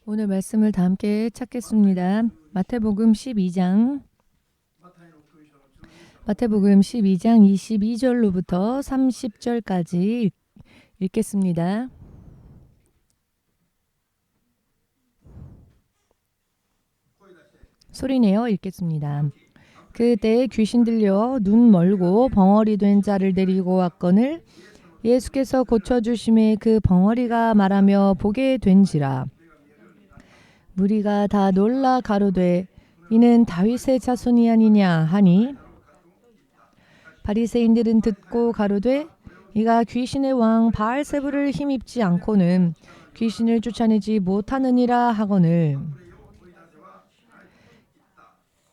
오늘 말씀을 다 함께 찾겠습니다. 마태복음 12장 22절로부터 30절까지 읽겠습니다. 소리내어 읽겠습니다. 그때 귀신 들려 눈 멀고 벙어리 된 자를 데리고 왔거늘 예수께서 고쳐주심에 그 벙어리가 말하며 보게 된지라. 무리가 다 놀라 가로되 이는 다윗의 자손이 아니냐 하니 바리새인들은 듣고 가로되 이가 귀신의 왕 바알세불을 힘입지 않고는 귀신을 쫓아내지 못하느니라 하거늘.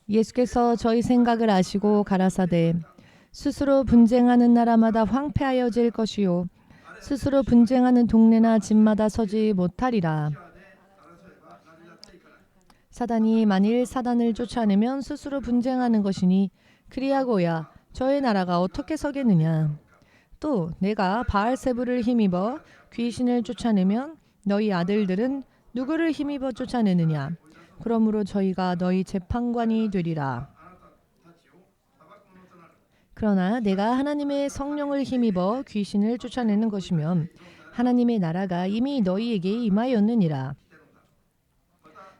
예수께서 저희 생각을 아시고 가라사대 스스로 분쟁하는 나라마다 황폐하여질 것이요 스스로 분쟁하는 동네나 집마다 서지 못하리라. 사단이 만일 사단을 쫓아내면 스스로 분쟁하는 것이니 그리하고야 저의 나라가 어떻게 서겠느냐. 또 내가 바알세불을 힘입어 귀신을 쫓아내면 너희 아들들은 누구를 힘입어 쫓아내느냐. 그러므로 저희가 너희 재판관이 되리라. 그러나 내가 하나님의 성령을 힘입어 귀신을 쫓아내는 것이면 하나님의 나라가 이미 너희에게 임하였느니라.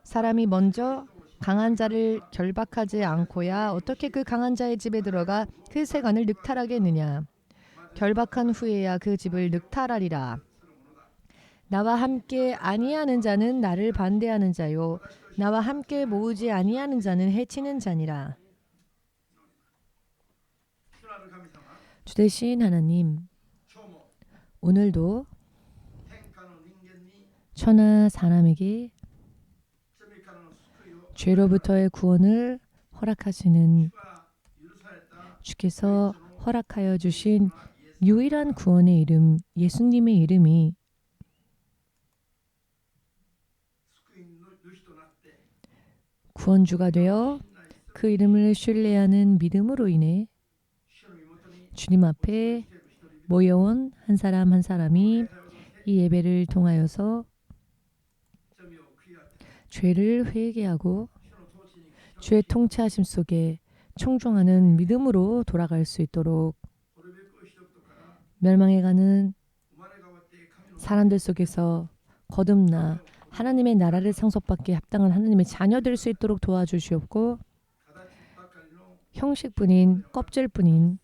사람이 먼저 강한 자를 결박하지 않고야 어떻게 그 강한 자의 집에 들어가 그 세간을 늑탈하겠느냐. 결박한 후에야 그 집을 늑탈하리라. 나와 함께 아니하는 자는 나를 반대하는 자요 나와 함께 모으지 아니하는 자는 해치는 자니라. 주 되신 하나님, 오늘도 천하 사람에게 죄로부터의 구원을 허락하시는 주께서 허락하여 주신 유일한 구원의 이름, 예수님의 이름이 구원주가 되어 그 이름을 신뢰하는 믿음으로 인해 주님 앞에 모여온 한 사람 한 사람이 이 예배를 통하여서 죄를 회개하고 주의 통치하심 속에 청종하는 믿음으로 돌아갈 수 있도록 멸망해가는 사람들 속에서 거듭나 하나님의 나라를 상속받기에 합당한 하나님의 자녀 될 수 있도록 도와주시옵고 형식뿐인 껍질뿐인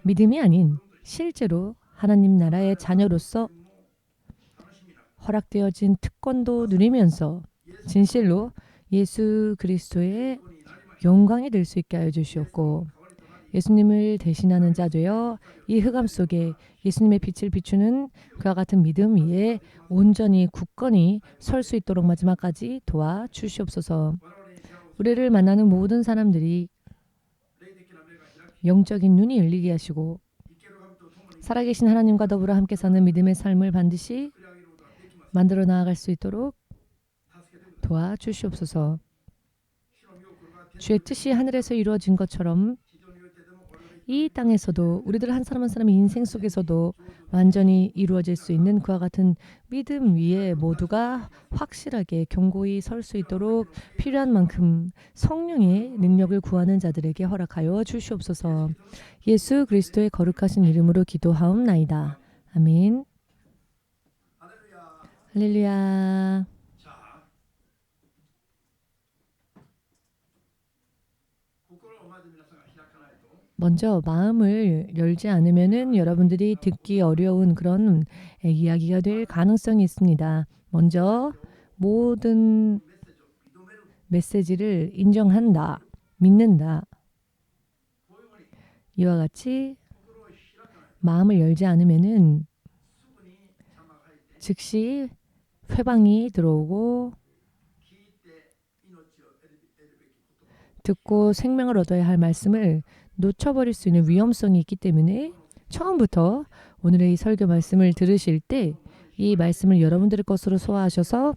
믿음이 아닌 실제로 하나님 나라의 자녀로서 허락되어진 특권도 누리면서 진실로 예수 그리스도의 영광이 될 수 있게 하여 주시옵고 예수님을 대신하는 자 되어 이 흑암 속에 예수님의 빛을 비추는 그와 같은 믿음 위에 온전히 굳건히 설 수 있도록 마지막까지 도와주시옵소서. 우리를 만나는 모든 사람들이 영적인 눈이 열리게 하시고 살아계신 하나님과 더불어 함께 사는 믿음의 삶을 반드시 만들어 나아갈 수 있도록 도와주시옵소서. 주의 뜻이 하늘에서 이루어진 것처럼 이 땅에서도 우리들 한 사람 한 사람의 인생 속에서도 완전히 이루어질 수 있는 그와 같은 믿음 위에 모두가 확실하게 견고히 설 수 있도록 필요한 만큼 성령의 능력을 구하는 자들에게 허락하여 주시옵소서. 예수 그리스도의 거룩하신 이름으로 기도하옵나이다. 아멘. 할렐루야. 먼저 마음을 열지 않으면은 여러분들이 듣기 어려운 그런 이야기가 될 가능성이 있습니다. 먼저 모든 메시지를 인정한다, 믿는다. 이와 같이 마음을 열지 않으면은 즉시 회방이 들어오고 듣고 생명을 얻어야 할 말씀을 놓쳐버릴 수 있는 위험성이 있기 때문에 처음부터 오늘의 이 설교 말씀을 들으실 때 이 말씀을 여러분들의 것으로 소화하셔서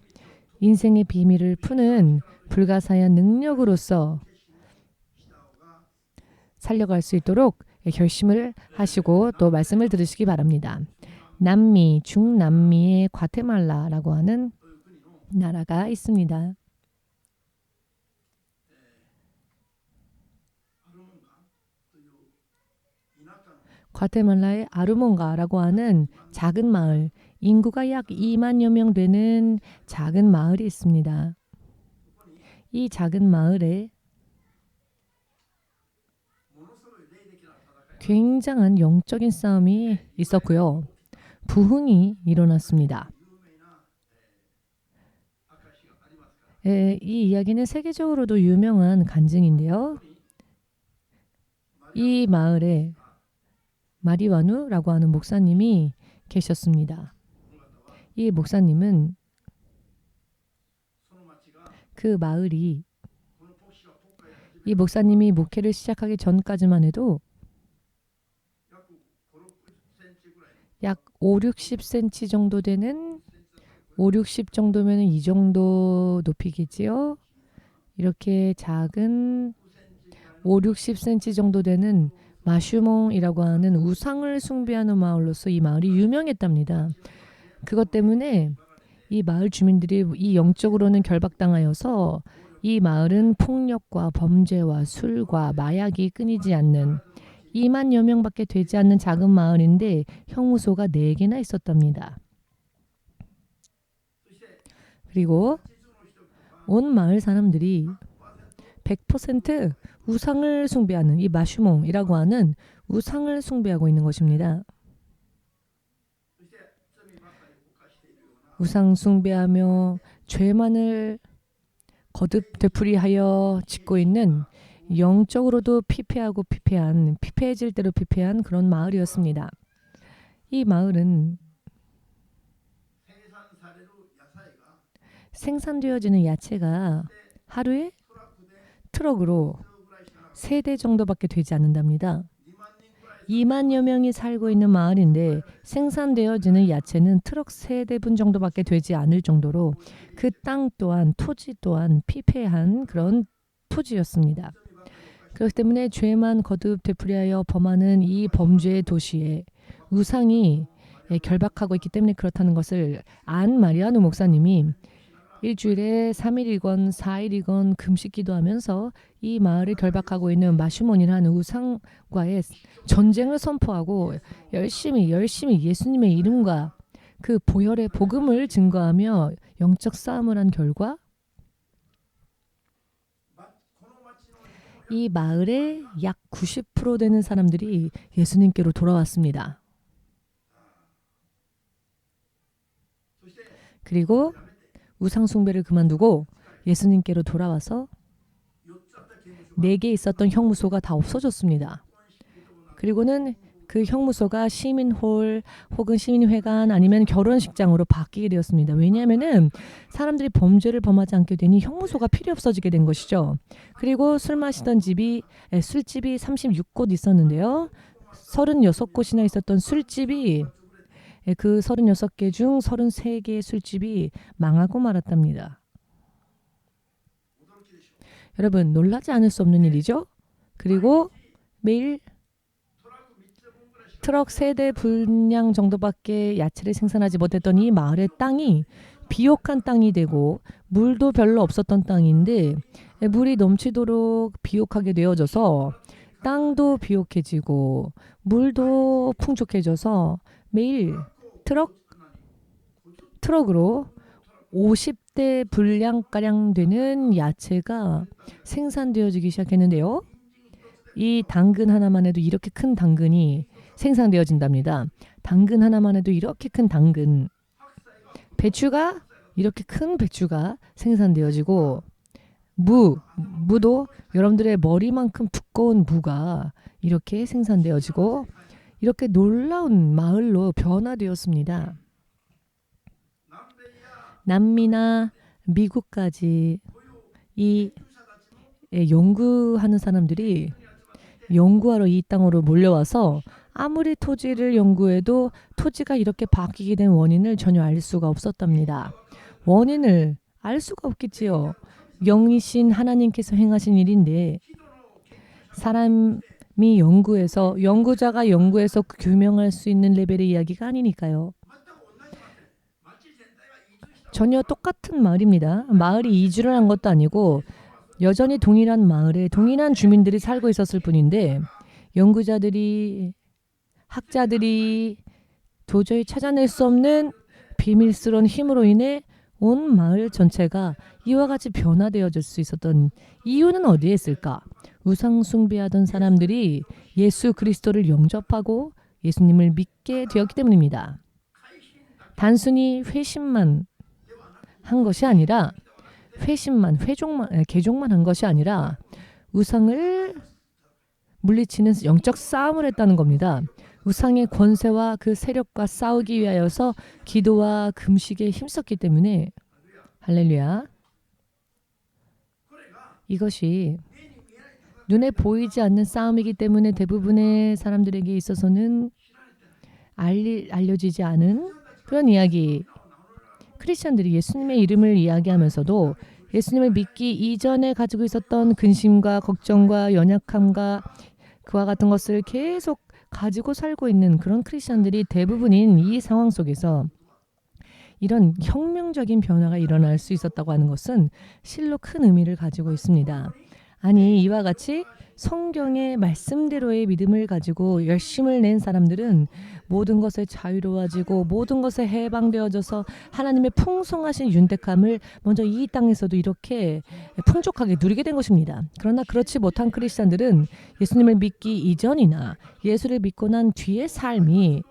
인생의 비밀을 푸는 불가사의한 능력으로서 살려갈 수 있도록 결심을 하시고 또 말씀을 들으시기 바랍니다. 남미, 중남미의 과테말라라고 하는 나라가 있습니다. 과테말라의 아루몬가라고 하는 작은 마을, 인구가 약 2만여 명 되는 작은 마을이 있습니다. 이 작은 마을에 굉장한 영적인 싸움이 있었고요. 부흥이 일어났습니다. 이 이야기는 세계적으로도 유명한 간증인데요. 이 마을에 마리와누라고 하는 목사님이 계셨습니다. 이 목사님은 그 마을이 이 목사님이 목회를 시작하기 전까지만 해도 약 5, 60cm 정도 되는 5, 60 정도면 이 정도 높이겠지요. 이렇게 작은 5, 60cm 정도 되는 마슈몽이라고 하는 우상을 숭배하는 마을로서 이 마을이 유명했답니다. 그것 때문에 이 마을 주민들이 이 영적으로는 결박당하여서 이 마을은 폭력과 범죄와 술과 마약이 끊이지 않는 2만여 명밖에 되지 않는 작은 마을인데 형무소가 4개나 있었답니다. 그리고 온 마을 사람들이 100% 우상을 숭배하는 이 마슈몽이라고 하는 우상을 숭배하고 있는 것입니다. 우상 숭배하며 죄만을 거듭 되풀이하여 짓고 있는 영적으로도 피폐해질 대로 피폐한 그런 마을이었습니다. 이 마을은 생산되어지는 야채가 하루에 트럭으로 3대 정도밖에 되지 않는답니다. 2만여 명이 살고 있는 마을인데 생산되어지는 야채는 트럭 3대분 정도밖에 되지 않을 정도로 그 땅 또한 토지 또한 피폐한 그런 토지였습니다. 그렇기 때문에 죄만 거듭 되풀이하여 범하는 이 범죄의 도시에 우상이 결박하고 있기 때문에 그렇다는 것을 안 마리아누 목사님이 일주일에 3일이건 4일이건 금식 기도하면서 이 마을을 결박하고 있는 마슈몬이라는 우상과의 전쟁을 선포하고 열심히 예수님의 이름과 그 보혈의 복음을 증거하며 영적 싸움을 한 결과 이 마을의 약 90% 되는 사람들이 예수님께로 돌아왔습니다. 그리고 우상 숭배를 그만두고 예수님께로 돌아와서 4개 있었던 형무소가 다 없어졌습니다. 그리고는 그 형무소가 시민홀 혹은 시민회관 아니면 결혼식장으로 바뀌게 되었습니다. 왜냐하면 사람들이 범죄를 범하지 않게 되니 형무소가 필요 없어지게 된 것이죠. 그리고 술 마시던 술집이 36곳 있었는데요. 36곳이나 있었던 술집이 그 36개 중 33개의 술집이 망하고 말았답니다. 여러분 놀라지 않을 수 없는 일이죠. 그리고 매일 트럭 3대 분량 정도밖에 야채를 생산하지 못했던 이 마을의 땅이 비옥한 땅이 되고 물도 별로 없었던 땅인데 물이 넘치도록 비옥하게 되어져서 땅도 비옥해지고 물도 풍족해져서 매일 트럭으로 50대 분량가량 되는 야채가 생산되어지기 시작했는데요. 이 당근 하나만 해도 이렇게 큰 당근이 생산되어진답니다. 당근 하나만 해도 이렇게 큰 당근, 배추가 이렇게 큰 배추가 생산되어지고 무도 여러분들의 머리만큼 두꺼운 무가 이렇게 생산되어지고 이렇게 놀라운 마을로 변화되었습니다. 남미나 미국까지 이 연구하는 사람들이 연구하러 이 땅으로 몰려와서 아무리 토지를 연구해도 토지가 이렇게 바뀌게 된 원인을 전혀 알 수가 없었답니다. 원인을 알 수가 없겠지요. 영이신 하나님께서 행하신 일인데 사람이 연구자가 연구해서 규명할 수 있는 레벨의 이야기가 아니니까요. 전혀 똑같은 마을입니다. 마을이 이주를 한 것도 아니고 여전히 동일한 마을에 동일한 주민들이 살고 있었을 뿐인데 연구자들이 학자들이 도저히 찾아낼 수 없는 비밀스러운 힘으로 인해 온 마을 전체가 이와 같이 변화되어질 수 있었던 이유는 어디에 있을까? 우상 숭배하던 사람들이 예수 그리스도를 영접하고 예수님을 믿게 되었기 때문입니다. 단순히 회심만 한 것이 아니라 개종만 한 것이 아니라 우상을 물리치는 영적 싸움을 했다는 겁니다. 우상의 권세와 그 세력과 싸우기 위하여서 기도와 금식에 힘썼기 때문에 할렐루야. 이것이 눈에 보이지 않는 싸움이기 때문에 대부분의 사람들에게 있어서는 알려지지 않은 그런 이야기. 크리스천들이 예수님의 이름을 이야기하면서도 예수님을 믿기 이전에 가지고 있었던 근심과 걱정과 연약함과 그와 같은 것을 계속 가지고 살고 있는 그런 크리스천들이 대부분인 이 상황 속에서 이런 혁명적인 변화가 일어날 수 있었다고 하는 것은 실로 큰 의미를 가지고 있습니다. 아니 이와 같이 성경의 말씀대로의 믿음을 가지고 열심을 낸 사람들은 모든 것에 자유로워지고 모든 것에 해방되어져서 하나님의 풍성하신 윤택함을 먼저 이 땅에서도 이렇게 풍족하게 누리게 된 것입니다. 그러나 그렇지 못한 크리스찬들은 예수님을 믿기 이전이나 예수를 믿고 난 뒤의 삶이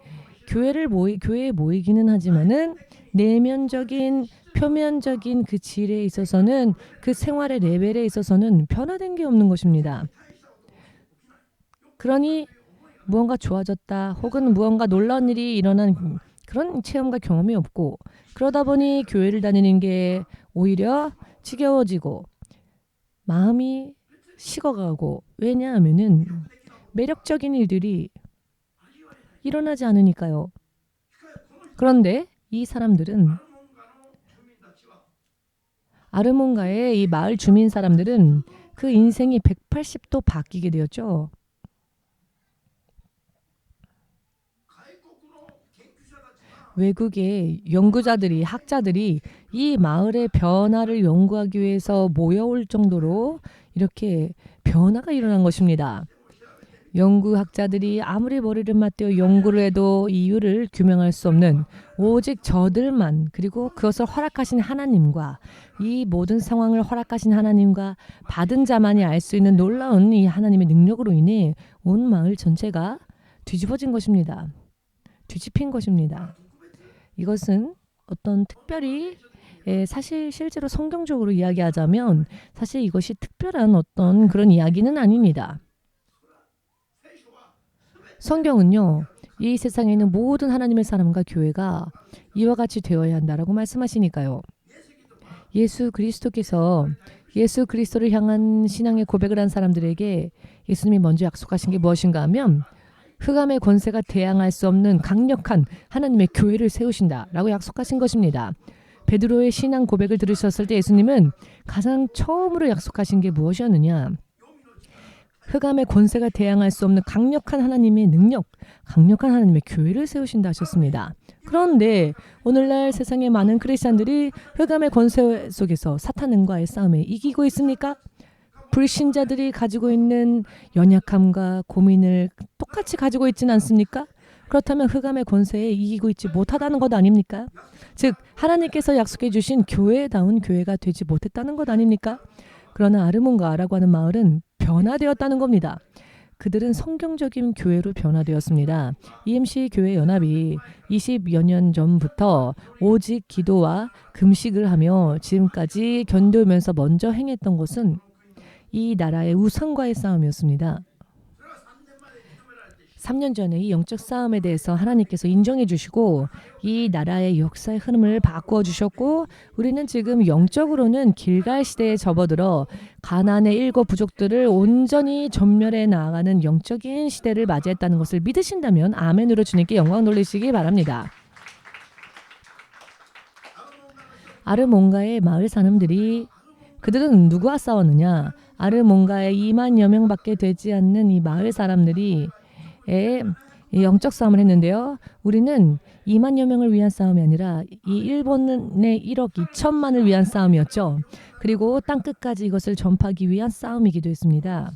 교회에 모이기는 하지만은 내면적인 표면적인 그 질에 있어서는 그 생활의 레벨에 있어서는 변화된 게 없는 것입니다. 그러니 무언가 좋아졌다 혹은 무언가 놀라운 일이 일어난 그런 체험과 경험이 없고 그러다 보니 교회를 다니는 게 오히려 지겨워지고 마음이 식어가고 왜냐하면은 매력적인 일들이 일어나지 않으니까요. 그런데 이 사람들은 아르몬가의 이 마을 주민 사람들은 그 인생이 180도 바뀌게 되었죠. 외국의 연구자들이 학자들이 이 마을의 변화를 연구하기 위해서 모여올 정도로 이렇게 변화가 일어난 것입니다. 연구학자들이 아무리 머리를 맞대어 연구를 해도 이유를 규명할 수 없는 오직 저들만 그리고 그것을 허락하신 하나님과 이 모든 상황을 허락하신 하나님과 받은 자만이 알 수 있는 놀라운 이 하나님의 능력으로 인해 온 마을 전체가 뒤집어진 것입니다. 뒤집힌 것입니다. 이것은 어떤 특별히 사실 실제로 성경적으로 이야기하자면 사실 이것이 특별한 어떤 그런 이야기는 아닙니다. 성경은요. 이 세상에 있는 모든 하나님의 사람과 교회가 이와 같이 되어야 한다라고 말씀하시니까요. 예수 그리스도께서 예수 그리스도를 향한 신앙의 고백을 한 사람들에게 예수님이 먼저 약속하신 게 무엇인가 하면 흑암의 권세가 대항할 수 없는 강력한 하나님의 교회를 세우신다라고 약속하신 것입니다. 베드로의 신앙 고백을 들으셨을 때 예수님은 가장 처음으로 약속하신 게 무엇이었느냐? 흑암의 권세가 대항할 수 없는 강력한 하나님의 능력, 강력한 하나님의 교회를 세우신다 하셨습니다. 그런데 오늘날 세상의 많은 크리스찬들이 흑암의 권세 속에서 사탄과의 싸움에 이기고 있습니까? 불신자들이 가지고 있는 연약함과 고민을 똑같이 가지고 있지는 않습니까? 그렇다면 흑암의 권세에 이기고 있지 못하다는 것 아닙니까? 즉 하나님께서 약속해 주신 교회다운 교회가 되지 못했다는 것 아닙니까? 그러나 아르몬가라고 하는 마을은 변화되었다는 겁니다. 그들은 성경적인 교회로 변화되었습니다. EMC 교회 연합이 20여 년 전부터 오직 기도와 금식을 하며 지금까지 견뎌오면서 먼저 행했던 것은 이 나라의 우상과의 싸움이었습니다. 3년 전에 이 영적 싸움에 대해서 하나님께서 인정해 주시고 이 나라의 역사의 흐름을 바꾸어 주셨고 우리는 지금 영적으로는 길갈 시대에 접어들어 가나안의 7 부족들을 온전히 전멸해 나아가는 영적인 시대를 맞이했다는 것을 믿으신다면 아멘으로 주님께 영광 돌리시기 바랍니다. 아르몬가의 마을 사람들이 그들은 누구와 싸웠느냐? 아르몬가의 2만여 명밖에 되지 않는 이 마을 사람들이 이 영적 싸움을 했는데요. 우리는 2만여 명을 위한 싸움이 아니라 이 일본의 1억 2천만을 위한 싸움이었죠. 그리고 땅끝까지 이것을 전파하기 위한 싸움이기도 했습니다.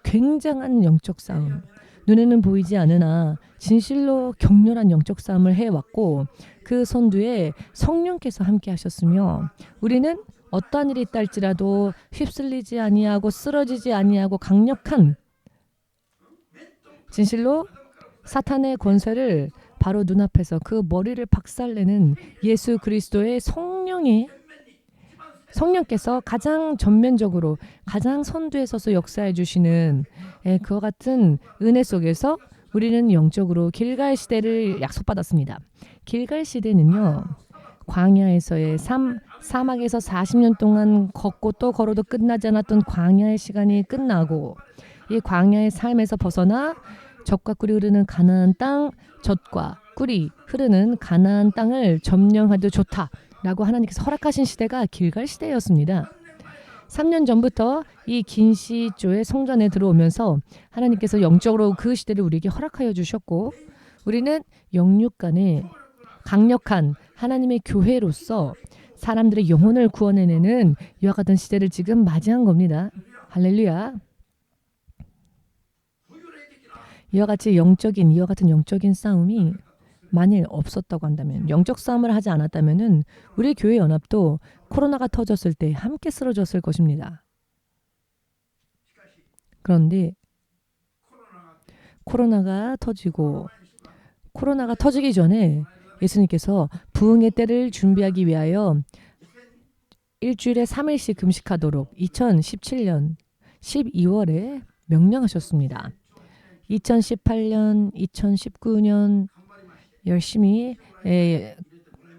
굉장한 영적 싸움. 눈에는 보이지 않으나 진실로 격렬한 영적 싸움을 해왔고 그 선두에 성령께서 함께 하셨으며 우리는 어떠한 일이 있다 할지라도 휩쓸리지 아니하고 쓰러지지 아니하고 강력한 진실로 사탄의 권세를 바로 눈앞에서 그 머리를 박살내는 예수 그리스도의 성령께서 가장 전면적으로 가장 선두에 서서 역사해 주시는 그와 같은 은혜 속에서 우리는 영적으로 길갈 시대를 약속받았습니다. 길갈 시대는요. 광야에서의 삶, 사막에서 40년 동안 걷고 또 걸어도 끝나지 않았던 광야의 시간이 끝나고 이 광야의 삶에서 벗어나 젖과 꿀이 흐르는 가나안 땅, 젖과 꿀이 흐르는 가나안 땅을 점령하도 좋다라고 하나님께서 허락하신 시대가 길갈 시대였습니다. 3년 전부터 이 긴시조의 성전에 들어오면서 하나님께서 영적으로 그 시대를 우리에게 허락하여 주셨고 우리는 영육 간에 강력한 하나님의 교회로서 사람들의 영혼을 구원해내는 이와 같은 시대를 지금 맞이한 겁니다. 할렐루야. 이와 같은 영적인 싸움이 만일 없었다고 한다면 영적 싸움을 하지 않았다면 우리 교회 연합도 코로나가 터졌을 때 함께 쓰러졌을 것입니다. 그런데 코로나가 터지기 전에 예수님께서 부흥의 때를 준비하기 위하여 일주일에 3일씩 금식하도록 2017년 12월에 명령하셨습니다. 2018년, 2019년 열심히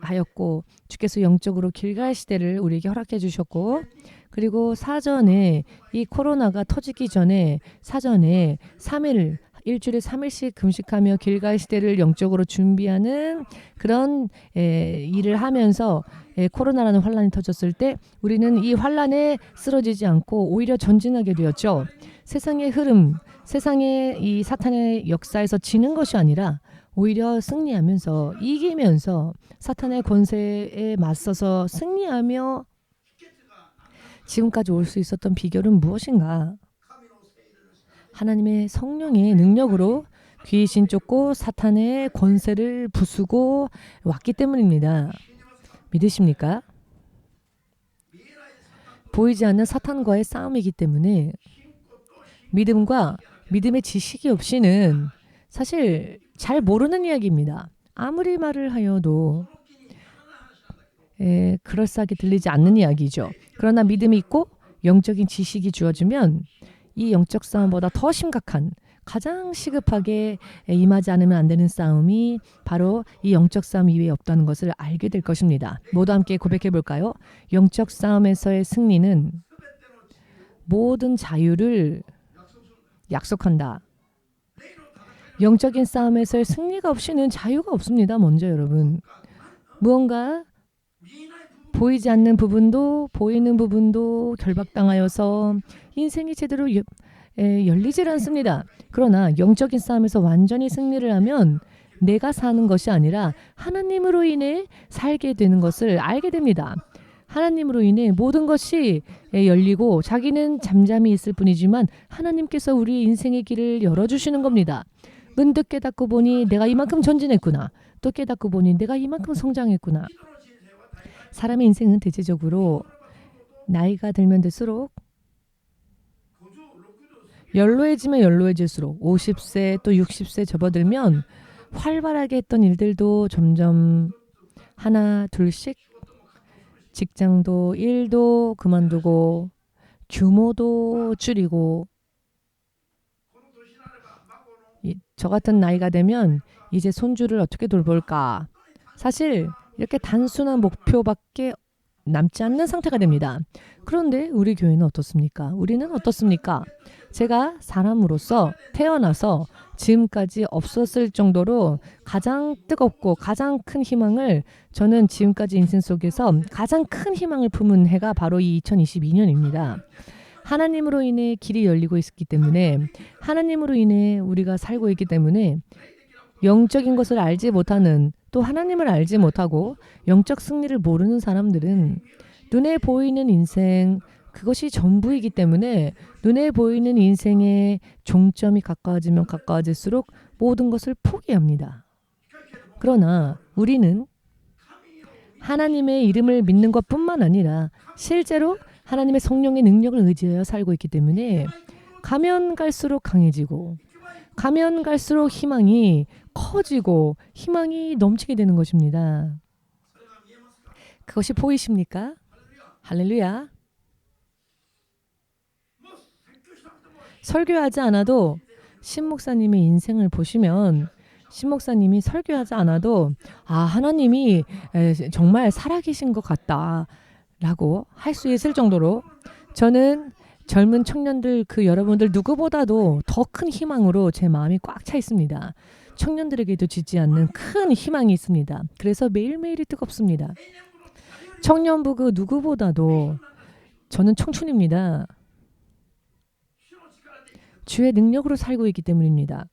하였고 주께서 영적으로 길갈 시대를 우리에게 허락해 주셨고 그리고 사전에 이 코로나가 터지기 전에 사전에 3일 일주일에 3일씩 금식하며 길갈 시대를 영적으로 준비하는 그런 일을 하면서 코로나라는 환란이 터졌을 때 우리는 이 환란에 쓰러지지 않고 오히려 전진하게 되었죠. 세상의 흐름, 세상의 이 사탄의 역사에서 지는 것이 아니라 오히려 승리하면서 이기면서 사탄의 권세에 맞서서 승리하며 지금까지 올 수 있었던 비결은 무엇인가? 하나님의 성령의 능력으로 귀신 쫓고 사탄의 권세를 부수고 왔기 때문입니다. 믿으십니까? 보이지 않는 사탄과의 싸움이기 때문에 믿음과 믿음의 지식이 없이는 사실 잘 모르는 이야기입니다. 아무리 말을 하여도 그럴싸하게 들리지 않는 이야기죠. 그러나 믿음이 있고 영적인 지식이 주어지면 이 영적 싸움보다 더 심각한 가장 시급하게 임하지 않으면 안 되는 싸움이 바로 이 영적 싸움 이외에 없다는 것을 알게 될 것입니다. 모두 함께 고백해 볼까요? 영적 싸움에서의 승리는 모든 자유를 약속한다. 영적인 싸움에서의 승리가 없이는 자유가 없습니다. 먼저 여러분. 무언가 보이지 않는 부분도 보이는 부분도 결박당하여서 인생이 제대로 열리질 않습니다. 그러나 영적인 싸움에서 완전히 승리를 하면 내가 사는 것이 아니라 하나님으로 인해 살게 되는 것을 알게 됩니다. 하나님으로 인해 모든 것이 열리고 자기는 잠잠히 있을 뿐이지만 하나님께서 우리 인생의 길을 열어주시는 겁니다. 문득 깨닫고 보니 내가 이만큼 전진했구나. 또 깨닫고 보니 내가 이만큼 성장했구나. 사람의 인생은 대체적으로 나이가 들면 들수록 연로해지면 연로해질수록 50세 또 60세 접어들면 활발하게 했던 일들도 점점 하나 둘씩 직장도 일도 그만두고 규모도 줄이고 저 같은 나이가 되면 이제 손주를 어떻게 돌볼까? 사실 이렇게 단순한 목표밖에 남지 않는 상태가 됩니다. 그런데 우리 교회는 어떻습니까? 우리는 어떻습니까? 제가 사람으로서 태어나서 지금까지 없었을 정도로 가장 뜨겁고 가장 큰 희망을 저는 지금까지 인생 속에서 가장 큰 희망을 품은 해가 바로 이 2022년입니다. 하나님으로 인해 길이 열리고 있기 때문에 하나님으로 인해 우리가 살고 있기 때문에 영적인 것을 알지 못하는, 또 하나님을 알지 못하고 영적 승리를 모르는 사람들은 눈에 보이는 인생, 그것이 전부이기 때문에 눈에 보이는 인생의 종점이 가까워지면 가까워질수록 모든 것을 포기합니다. 그러나 우리는 하나님의 이름을 믿는 것뿐만 아니라 실제로 하나님의 성령의 능력을 의지하여 살고 있기 때문에 가면 갈수록 강해지고 가면 갈수록 희망이 커지고 희망이 넘치게 되는 것입니다. 그것이 보이십니까? 할렐루야. 설교하지 않아도 신 목사님의 인생을 보시면 신 목사님이 설교하지 않아도 하나님이 정말 살아계신 것 같다 라고 할 수 있을 정도로 저는 젊은 청년들 여러분들 누구보다도 더 큰 희망으로 제 마음이 꽉 차 있습니다. 청년들에게도 지지 않는 큰 희망이 있습니다. 그래서 매일매일이 뜨겁습니다. 청년부 누구보다도 저는 청춘입니다. 주의 능력으로 살고 있기 때문입니다.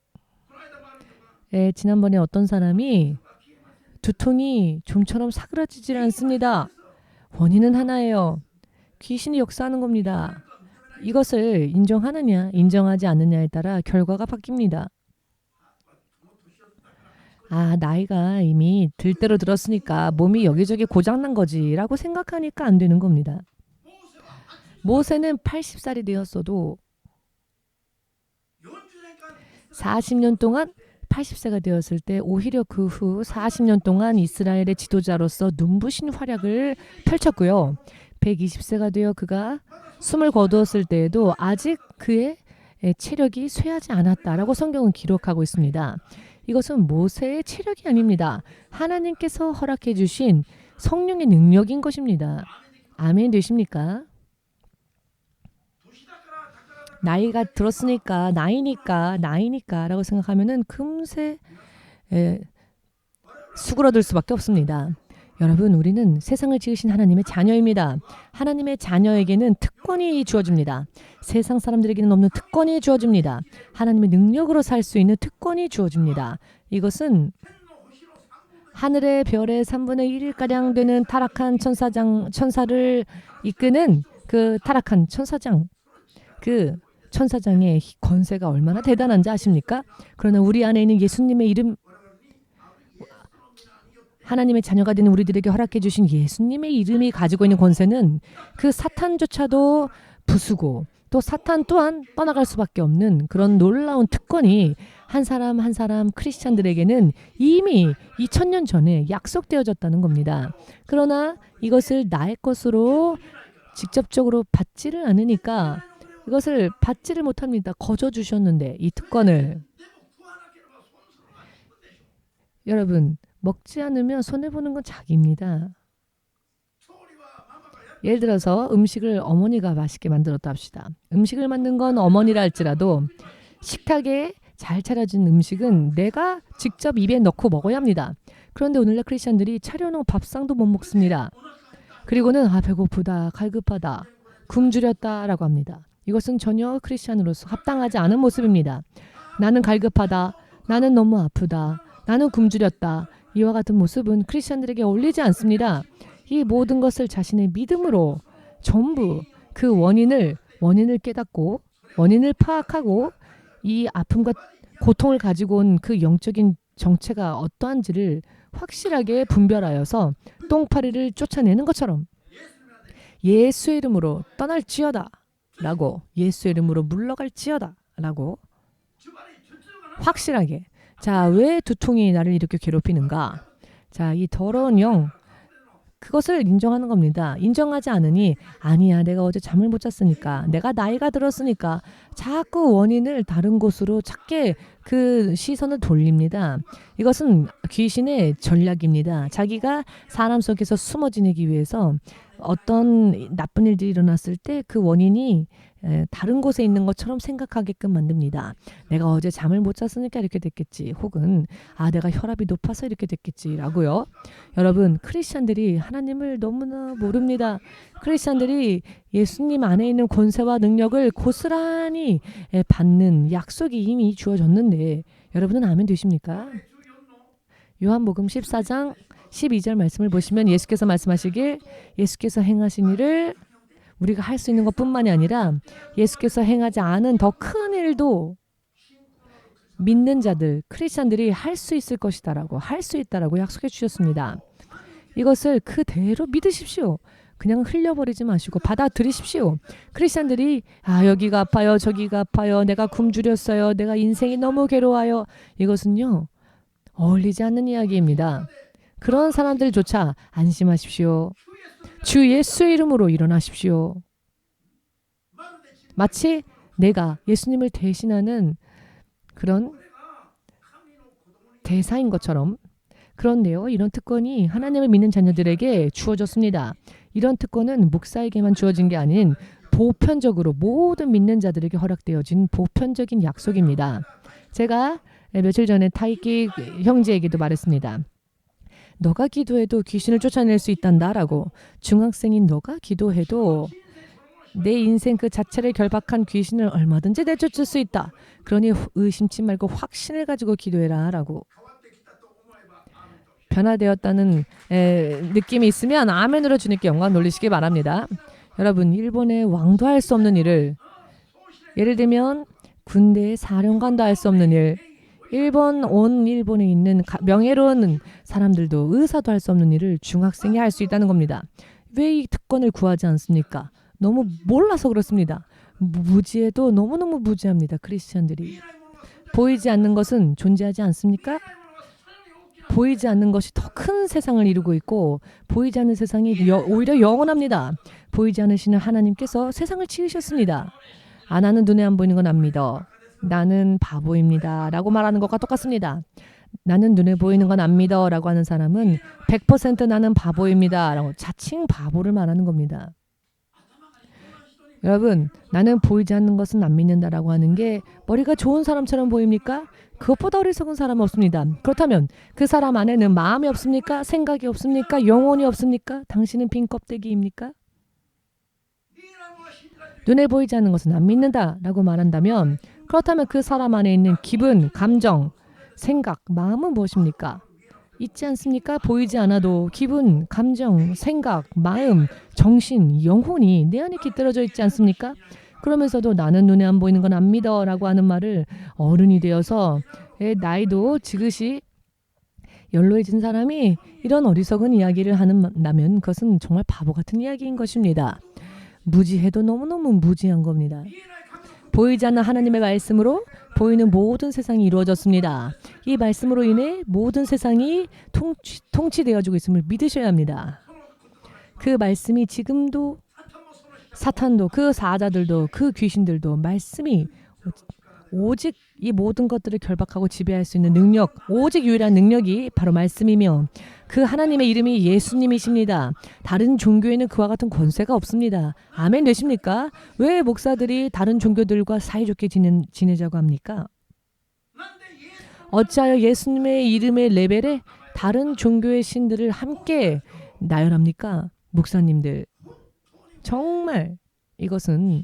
지난번에 어떤 사람이 두통이 좀처럼 사그라지질 않습니다. 원인은 하나예요. 귀신이 역사하는 겁니다. 이것을 인정하느냐 인정하지 않느냐에 따라 결과가 바뀝니다. 나이가 이미 들대로 들었으니까 몸이 여기저기 고장난 거지 라고 생각하니까 안 되는 겁니다. 모세는 80살이 되었어도 40년 동안 80세가 되었을 때 오히려 그 후 40년 동안 이스라엘의 지도자로서 눈부신 활약을 펼쳤고요. 120세가 되어 그가 숨을 거두었을 때에도 아직 그의 체력이 쇠하지 않았다라고 성경은 기록하고 있습니다. 이것은 모세의 체력이 아닙니다. 하나님께서 허락해 주신 성령의 능력인 것입니다. 아멘 되십니까? 나이가 들었으니까 나이니까 라고 생각하면은 금세 수그러들 수밖에 없습니다. 여러분, 우리는 세상을 지으신 하나님의 자녀입니다. 하나님의 자녀에게는 특권이 주어집니다. 세상 사람들에게는 없는 특권이 주어집니다. 하나님의 능력으로 살 수 있는 특권이 주어집니다. 이것은 하늘의 별의 3분의 1가량 되는 타락한 천사를 이끄는 그 타락한 천사장, 그 천사장의 권세가 얼마나 대단한지 아십니까? 그러나 우리 안에 있는 예수님의 이름, 하나님의 자녀가 되는 우리들에게 허락해 주신 예수님의 이름이 가지고 있는 권세는 그 사탄조차도 부수고 또 사탄 또한 떠나갈 수밖에 없는 그런 놀라운 특권이 한 사람 한 사람 크리스찬들에게는 이미 2000년 전에 약속되어졌다는 겁니다. 그러나 이것을 나의 것으로 직접적으로 받지를 않으니까 이것을 받지를 못합니다. 거저 주셨는데 이 특권을. 여러분, 먹지 않으면 손해보는 건 자기입니다. 예를 들어서 음식을 어머니가 맛있게 만들었다 합시다. 음식을 만든 건 어머니라 할지라도 식탁에 잘 차려진 음식은 내가 직접 입에 넣고 먹어야 합니다. 그런데 오늘날 크리스천들이 차려놓은 밥상도 못 먹습니다. 그리고는 배고프다, 갈급하다, 굶주렸다 라고 합니다. 이것은 전혀 크리스천으로서 합당하지 않은 모습입니다. 나는 갈급하다, 나는 너무 아프다, 나는 굶주렸다. 이와 같은 모습은 크리스천들에게 어울리지 않습니다. 이 모든 것을 자신의 믿음으로 전부 그 원인을 깨닫고 원인을 파악하고 이 아픔과 고통을 가지고 온 그 영적인 정체가 어떠한지를 확실하게 분별하여서 똥파리를 쫓아내는 것처럼 예수의 이름으로 떠날지어다 라고, 예수의 이름으로 물러갈지어다 라고 확실하게. 자, 왜 두통이 나를 이렇게 괴롭히는가? 자, 이 더러운 영, 그것을 인정하는 겁니다. 인정하지 않으니 아니야, 내가 어제 잠을 못 잤으니까, 내가 나이가 들었으니까 자꾸 원인을 다른 곳으로 찾게 그 시선을 돌립니다. 이것은 귀신의 전략입니다. 자기가 사람 속에서 숨어 지내기 위해서 어떤 나쁜 일들이 일어났을 때 그 원인이 다른 곳에 있는 것처럼 생각하게끔 만듭니다. 내가 어제 잠을 못 잤으니까 이렇게 됐겠지. 혹은 내가 혈압이 높아서 이렇게 됐겠지라고요. 여러분, 크리스찬들이 하나님을 너무나 모릅니다. 크리스찬들이 예수님 안에 있는 권세와 능력을 고스란히 받는 약속이 이미 주어졌는데 여러분은 아멘 되십니까? 요한복음 14장 12절 말씀을 보시면 예수께서 말씀하시길 예수께서 행하신 일을 우리가 할 수 있는 것뿐만이 아니라 예수께서 행하지 않은 더 큰 일도 믿는 자들, 크리스찬들이 할 수 있을 것이다라고 할 수 있다라고 약속해 주셨습니다. 이것을 그대로 믿으십시오. 그냥 흘려버리지 마시고 받아들이십시오. 크리스찬들이 여기가 아파요, 저기가 아파요, 내가 굶주렸어요, 내가 인생이 너무 괴로워요. 이것은요 어울리지 않는 이야기입니다. 그런 사람들조차 안심하십시오. 주 예수 이름으로 일어나십시오. 마치 내가 예수님을 대신하는 그런 대사인 것처럼. 그런데요, 이런 특권이 하나님을 믿는 자녀들에게 주어졌습니다. 이런 특권은 목사에게만 주어진 게 아닌 보편적으로 모든 믿는 자들에게 허락되어진 보편적인 약속입니다. 제가 며칠 전에 타이키 형제에게도 말했습니다. 너가 기도해도 귀신을 쫓아낼 수 있단다라고. 중학생인 너가 기도해도 내 인생 그 자체를 결박한 귀신을 얼마든지 내쫓을 수 있다. 그러니 의심치 말고 확신을 가지고 기도해라 라고. 변화되었다는 느낌이 있으면 아멘으로 주님께 영광 돌리시기 바랍니다. 여러분, 일본의 왕도 할 수 없는 일을, 예를 들면 군대의 사령관도 할 수 없는 일, 온 일본에 있는 명예로운 사람들도 의사도 할 수 없는 일을 중학생이 할 수 있다는 겁니다. 왜 이 특권을 구하지 않습니까? 너무 몰라서 그렇습니다. 무지해도 너무너무 무지합니다. 크리스천들이. 보이지 않는 것은 존재하지 않습니까? 보이지 않는 것이 더 큰 세상을 이루고 있고 보이지 않는 세상이 오히려 영원합니다. 보이지 않으시는 하나님께서 세상을 지으셨습니다. 나는 눈에 안 보이는 건 안 믿어. 나는 바보입니다. 라고 말하는 것과 똑같습니다. 나는 눈에 보이는 건 안 믿어 라고 하는 사람은 100% 나는 바보입니다. 라고 자칭 바보를 말하는 겁니다. 여러분, 나는 보이지 않는 것은 안 믿는다라고 하는 게 머리가 좋은 사람처럼 보입니까? 그것보다 어리석은 사람 없습니다. 그렇다면 그 사람 안에는 마음이 없습니까? 생각이 없습니까? 영혼이 없습니까? 당신은 빈 껍데기입니까? 눈에 보이지 않는 것은 안 믿는다라고 말한다면 그렇다면 그 사람 안에 있는 기분, 감정, 생각, 마음은 무엇입니까? 있지 않습니까? 보이지 않아도 기분, 감정, 생각, 마음, 정신, 영혼이 내 안에 깃들어져 있지 않습니까? 그러면서도 나는 눈에 안 보이는 건 안 믿어 라고 하는 말을 어른이 되어서 나이도 지긋이 연로해진 사람이 이런 어리석은 이야기를 한다면 그것은 정말 바보 같은 이야기인 것입니다. 무지해도 너무너무 무지한 겁니다. 보이지 않는 하나님의 말씀으로 보이는 모든 세상이 이루어졌습니다. 이 말씀으로 인해 모든 세상이 통치되어지고 있음을 믿으셔야 합니다. 그 말씀이 지금도 사탄도 그 사자들도 그 귀신들도 말씀이 오직 이 모든 것들을 결박하고 지배할 수 있는 능력, 오직 유일한 능력이 바로 말씀이며 그 하나님의 이름이 예수님이십니다. 다른 종교에는 그와 같은 권세가 없습니다. 아멘 되십니까? 왜 목사들이 다른 종교들과 사이좋게 지내자고 합니까? 어찌하여 예수님의 이름의 레벨에 다른 종교의 신들을 함께 나열합니까? 목사님들. 정말 이것은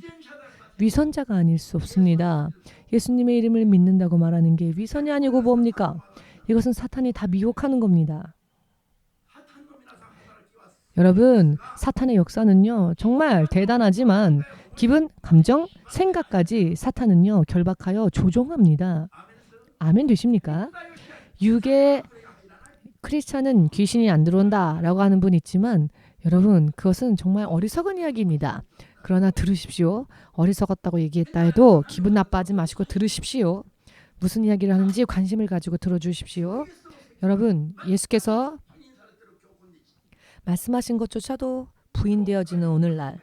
위선자가 아닐 수 없습니다. 예수님의 이름을 믿는다고 말하는 게 위선이 아니고 뭡니까? 이것은 사탄이 다 미혹하는 겁니다. 여러분, 사탄의 역사는요 정말 대단하지만 기분, 감정, 생각까지 사탄은요 결박하여 조종합니다. 아멘 되십니까? 육의 크리스찬은 귀신이 안 들어온다 라고 하는 분 있지만 여러분, 그것은 정말 어리석은 이야기입니다. 그러나 들으십시오. 어리석었다고 얘기했다 해도 기분 나빠하지 마시고 들으십시오. 무슨 이야기를 하는지 관심을 가지고 들어주십시오. 여러분, 예수께서 말씀하신 것조차도 부인되어지는 오늘날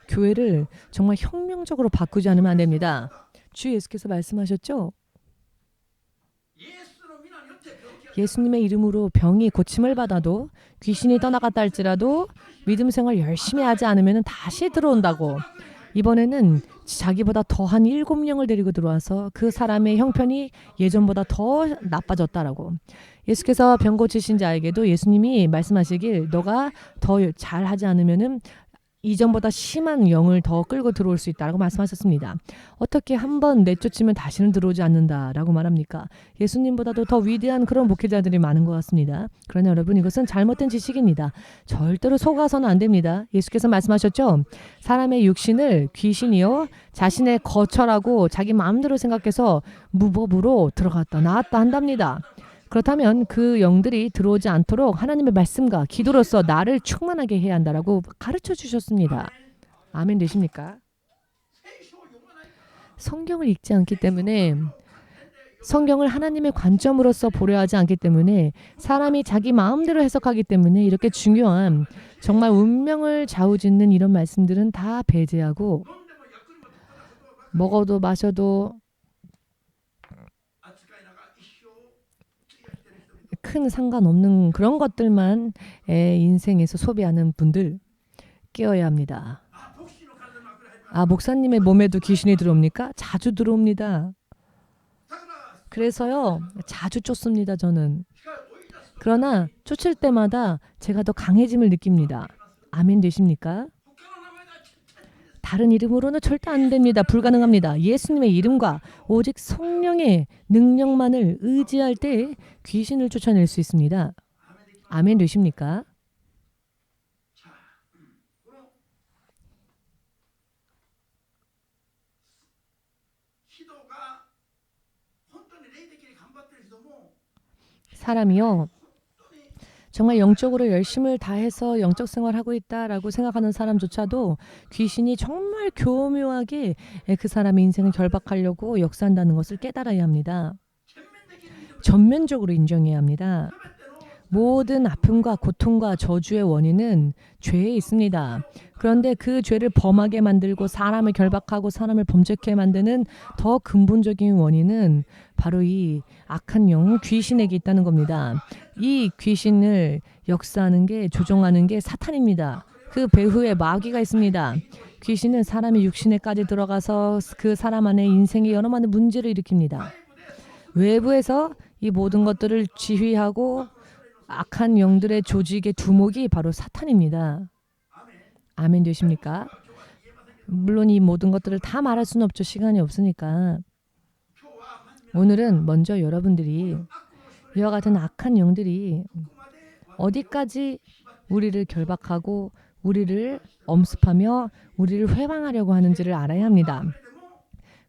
교회를 정말 혁명적으로 바꾸지 않으면 안 됩니다. 주 예수께서 말씀하셨죠? 예수님의 이름으로 병이 고침을 받아도 귀신이 떠나갔다 할지라도 믿음 생활 열심히 하지 않으면 다시 들어온다고. 이번에는 자기보다 더한 7명을 데리고 들어와서 그 사람의 형편이 예전보다 더 나빠졌다라고. 예수께서 병 고치신 자에게도 예수님이 말씀하시길 너가 더 잘하지 않으면 이전보다 심한 영을 더 끌고 들어올 수 있다라고 말씀하셨습니다. 어떻게 한번 내쫓으면 다시는 들어오지 않는다라고 말합니까? 예수님보다도 더 위대한 그런 목회자들이 많은 것 같습니다. 그러나 여러분 이것은 잘못된 지식입니다. 절대로 속아서는 안 됩니다. 예수께서 말씀하셨죠. 사람의 육신을 귀신이요 자신의 거처라고 자기 마음대로 생각해서 무법으로 들어갔다 나왔다 한답니다. 그렇다면 그 영들이 들어오지 않도록 하나님의 말씀과 기도로서 나를 충만하게 해야 한다라고 가르쳐 주셨습니다. 아멘 되십니까? 성경을 읽지 않기 때문에 성경을 하나님의 관점으로서 보려 하지 않기 때문에 사람이 자기 마음대로 해석하기 때문에 이렇게 중요한 정말 운명을 좌우짓는 이런 말씀들은 다 배제하고 먹어도 마셔도 큰 상관없는 그런 것들만 인생에서 소비하는 분들 깨어야 합니다. 목사님의 몸에도 귀신이 들어옵니까? 자주 들어옵니다. 그래서요 자주 쫓습니다 저는. 그러나 쫓을 때마다 제가 더 강해짐을 느낍니다. 아멘 되십니까? 다른 이름으로는 절대 안 됩니다. 불가능합니다. 예수님의 이름과 오직 성령의 능력만을 의지할 때 귀신을 쫓아낼 수 있습니다. 아멘 되십니까? 사람이요 정말 영적으로 열심을 다해서 영적 생활하고 있다라고 생각하는 사람조차도 귀신이 정말 교묘하게 그 사람의 인생을 결박하려고 역사한다는 것을 깨달아야 합니다. 전면적으로 인정해야 합니다. 모든 아픔과 고통과 저주의 원인은 죄에 있습니다. 그런데 그 죄를 범하게 만들고 사람을 결박하고 사람을 범죄케 만드는 더 근본적인 원인은 바로 이 악한 영 귀신에게 있다는 겁니다. 이 귀신을 역사하는 게 조종하는 게 사탄입니다. 그 배후에 마귀가 있습니다. 귀신은 사람의 육신에까지 들어가서 그 사람 안에 인생에 여러 많은 문제를 일으킵니다. 외부에서 이 모든 것들을 지휘하고 악한 영들의 조직의 두목이 바로 사탄입니다. 아멘 되십니까? 물론 이 모든 것들을 다 말할 수는 없죠. 시간이 없으니까. 오늘은 먼저 여러분들이 이와 같은 악한 영들이 어디까지 우리를 결박하고 우리를 엄습하며 우리를 회방하려고 하는지를 알아야 합니다.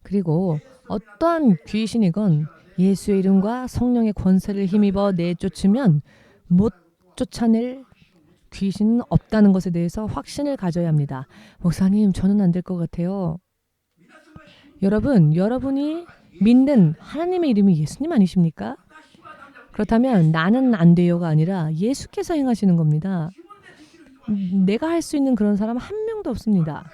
그리고 어떠한 귀신이건 예수의 이름과 성령의 권세를 힘입어 내쫓으면 못 쫓아낼 귀신은 없다는 것에 대해서 확신을 가져야 합니다. 목사님, 저는 안 될 것 같아요. 여러분, 여러분이 믿는 하나님의 이름이 예수님 아니십니까? 그렇다면 나는 안 돼요가 아니라 예수께서 행하시는 겁니다. 내가 할 수 있는 그런 사람 한 명도 없습니다.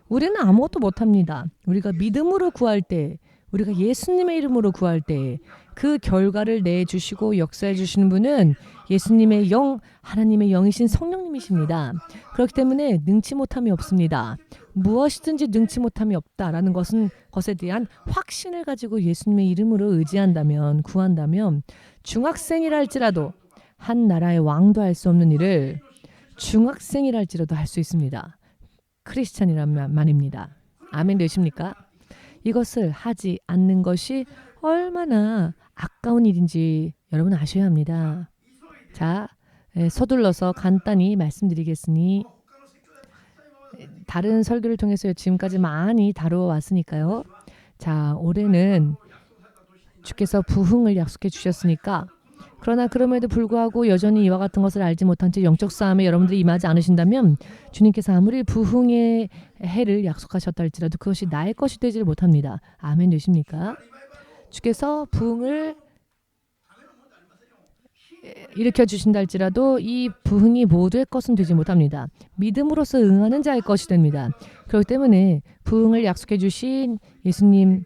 우리는 아무것도 못합니다. 우리가 믿음으로 구할 때, 우리가 예수님의 이름으로 구할 때 그 결과를 내주시고 역사해 주시는 분은 예수님의 영, 하나님의 영이신 성령님이십니다. 그렇기 때문에 능치 못함이 없습니다. 무엇이든지 능치 못함이 없다라는 것에 대한 확신을 가지고 예수님의 이름으로 의지한다면, 구한다면 중학생이라 할지라도 한 나라의 왕도 할 수 없는 일을 중학생이라 할지라도 할 수 있습니다. 크리스찬이란 말입니다. 아멘 되십니까? 이것을 하지 않는 것이 얼마나 아까운 일인지 여러분 아셔야 합니다. 자, 서둘러서 간단히 말씀드리겠으니 다른 설교를 통해서 지금까지 많이 다루어 왔으니까요. 자, 올해는 주께서 부흥을 약속해 주셨으니까 그러나 그럼에도 불구하고 여전히 이와 같은 것을 알지 못한 채 영적 싸움에 여러분들이 임하지 않으신다면 주님께서 아무리 부흥의 해를 약속하셨다 할지라도 그것이 나의 것이 되지를 못합니다. 아멘 되십니까? 주께서 부흥을 일으켜 주신다 할지라도 이 부흥이 모두의 것은 되지 못합니다. 믿음으로써 응하는 자의 것이 됩니다. 그렇기 때문에 부흥을 약속해 주신 예수님,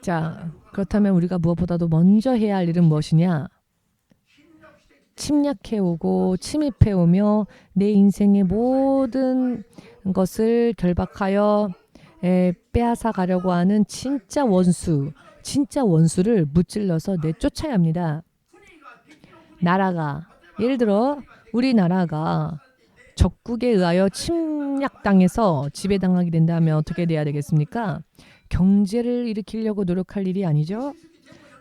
자, 그렇다면 우리가 무엇보다도 먼저 해야 할 일은 무엇이냐? 침략해오고 침입해오며 내 인생의 모든 것을 결박하여 빼앗아 가려고 하는 진짜 원수를 무찔러서 내쫓아야 합니다. 나라가, 예를 들어 우리나라가 적국에 의하여 침략당해서 지배당하게 된다면 어떻게 돼야 되겠습니까? 경제를 일으키려고 노력할 일이 아니죠.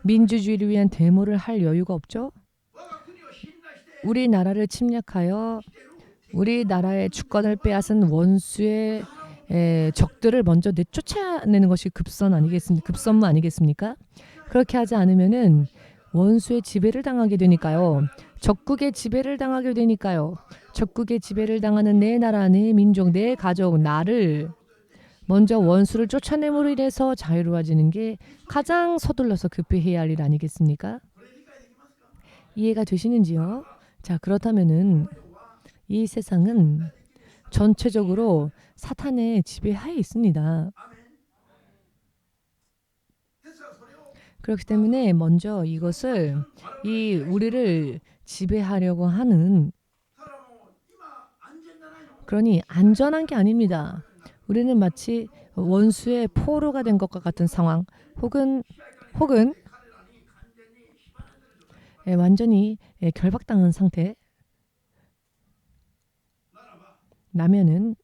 민주주의를 위한 데모를 할 여유가 없죠. 우리나라를 침략하여 우리나라의 주권을 빼앗은 원수의 적들을 먼저 내쫓아내는 것이 급선무 아니겠습니까? 그렇게 하지 않으면은 원수의 지배를 당하게 되니까요. 적국의 지배를 당하게 되니까요. 적국의 지배를 당하는 내 나라, 내 민족, 내 가족, 나를 먼저 원수를 쫓아내므로 인해서 자유로워지는 게 가장 서둘러서 급히 해야 할 일 아니겠습니까? 이해가 되시는지요? 자, 그렇다면은 이 세상은 전체적으로 사탄의 지배하에 있습니다. 그렇기 때문에 먼저 이것을 우리를 지배하려고 하는 그러니 안전한 게 아닙니다. 우리는 마치 원수의 포로가 된 것과 같은 상황 혹은 완전히 결박당한 상태 라면은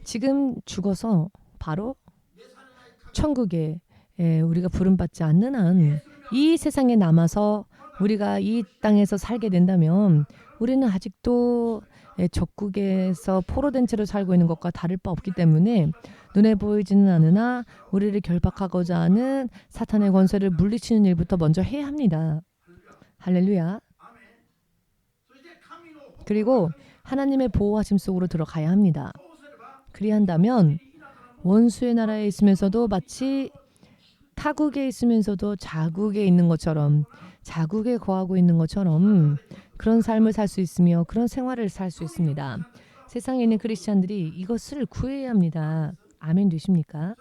지금 죽어서 바로 천국에 우리가 부름받지 않는 한 이 세상에 남아서 우리가 이 땅에서 살게 된다면 우리는 아직도 적국에서 포로된 채로 살고 있는 것과 다를 바 없기 때문에 눈에 보이지는 않으나 우리를 결박하고자 하는 사탄의 권세를 물리치는 일부터 먼저 해야 합니다. 할렐루야. 그리고 하나님의 보호하심 속으로 들어가야 합니다. 그리한다면 원수의 나라에 있으면서도 마치 타국에 있으면서도 자국에 있는 것처럼 자국에 거하고 있는 것처럼 그런 삶을 살 수 있으며 그런 생활을 살 수 있습니다. 세상에 있는 크리스찬들이 이것을 구해야 합니다. 아멘 되십니까?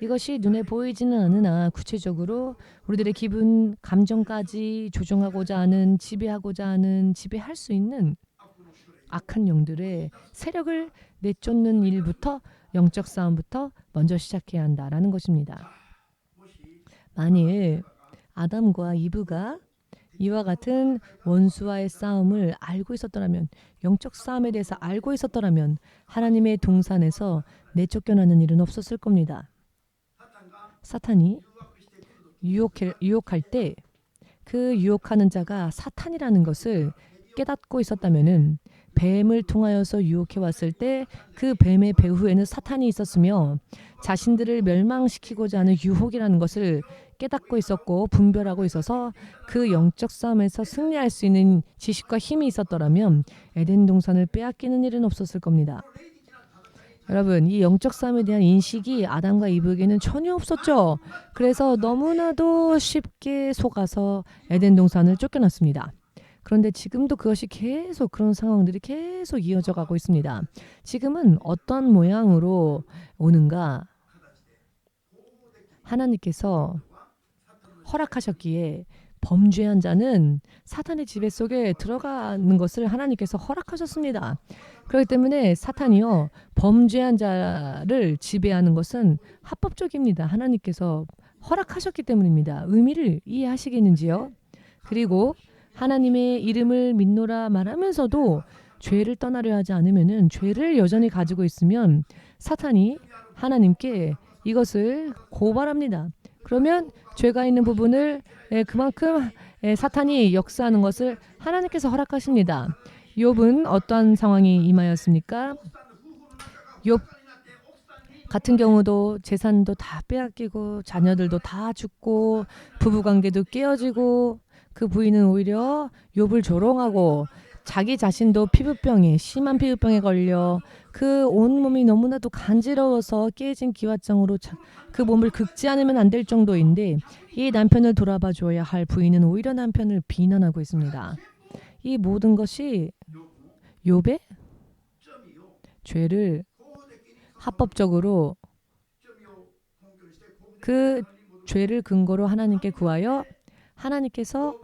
이것이 눈에 보이지는 않으나 구체적으로 우리들의 기분, 감정까지 조종하고자 하는, 지배하고자 하는, 지배할 수 있는 악한 영들의 세력을 내쫓는 일부터 영적 싸움부터 먼저 시작해야 한다라는 것입니다. 만일 아담과 이브가 이와 같은 원수와의 싸움을 알고 있었더라면, 영적 싸움에 대해서 알고 있었더라면 하나님의 동산에서 내쫓겨나는 일은 없었을 겁니다. 사탄이 유혹할 때 그 유혹하는 자가 사탄이라는 것을 깨닫고 있었다면은 뱀을 통하여서 유혹해 왔을 때 그 뱀의 배후에는 사탄이 있었으며 자신들을 멸망시키고자 하는 유혹이라는 것을 깨닫고 있었고 분별하고 있어서 그 영적 싸움에서 승리할 수 있는 지식과 힘이 있었더라면 에덴 동산을 빼앗기는 일은 없었을 겁니다. 여러분, 이 영적 싸움에 대한 인식이 아담과 이브에게는 전혀 없었죠. 그래서 너무나도 쉽게 속아서 에덴 동산을 쫓겨났습니다. 그런데 지금도 그것이 계속 그런 상황들이 계속 이어져 가고 있습니다. 지금은 어떤 모양으로 오는가? 하나님께서 허락하셨기에 범죄한 자는 사탄의 지배 속에 들어가는 것을 하나님께서 허락하셨습니다. 그렇기 때문에 사탄이요, 범죄한 자를 지배하는 것은 합법적입니다. 하나님께서 허락하셨기 때문입니다. 의미를 이해하시겠는지요? 그리고 하나님의 이름을 믿노라 말하면서도 죄를 떠나려 하지 않으면은, 죄를 여전히 가지고 있으면 사탄이 하나님께 이것을 고발합니다. 그러면 죄가 있는 부분을 그만큼 사탄이 역사하는 것을 하나님께서 허락하십니다. 욥은 어떠한 상황이 임하였습니까? 욥 같은 경우도 재산도 다 빼앗기고 자녀들도 다 죽고 부부관계도 깨어지고 그 부인은 오히려 욥을 조롱하고 자기 자신도 심한 피부병에 걸려 그 온몸이 너무나도 간지러워서 깨진 기왓장으로 그 몸을 긁지 않으면 안 될 정도인데 이 남편을 돌아봐 줘야 할 부인은 오히려 남편을 비난하고 있습니다. 이 모든 것이 욥의 죄를 합법적으로 그 죄를 근거로 하나님께 구하여 하나님께서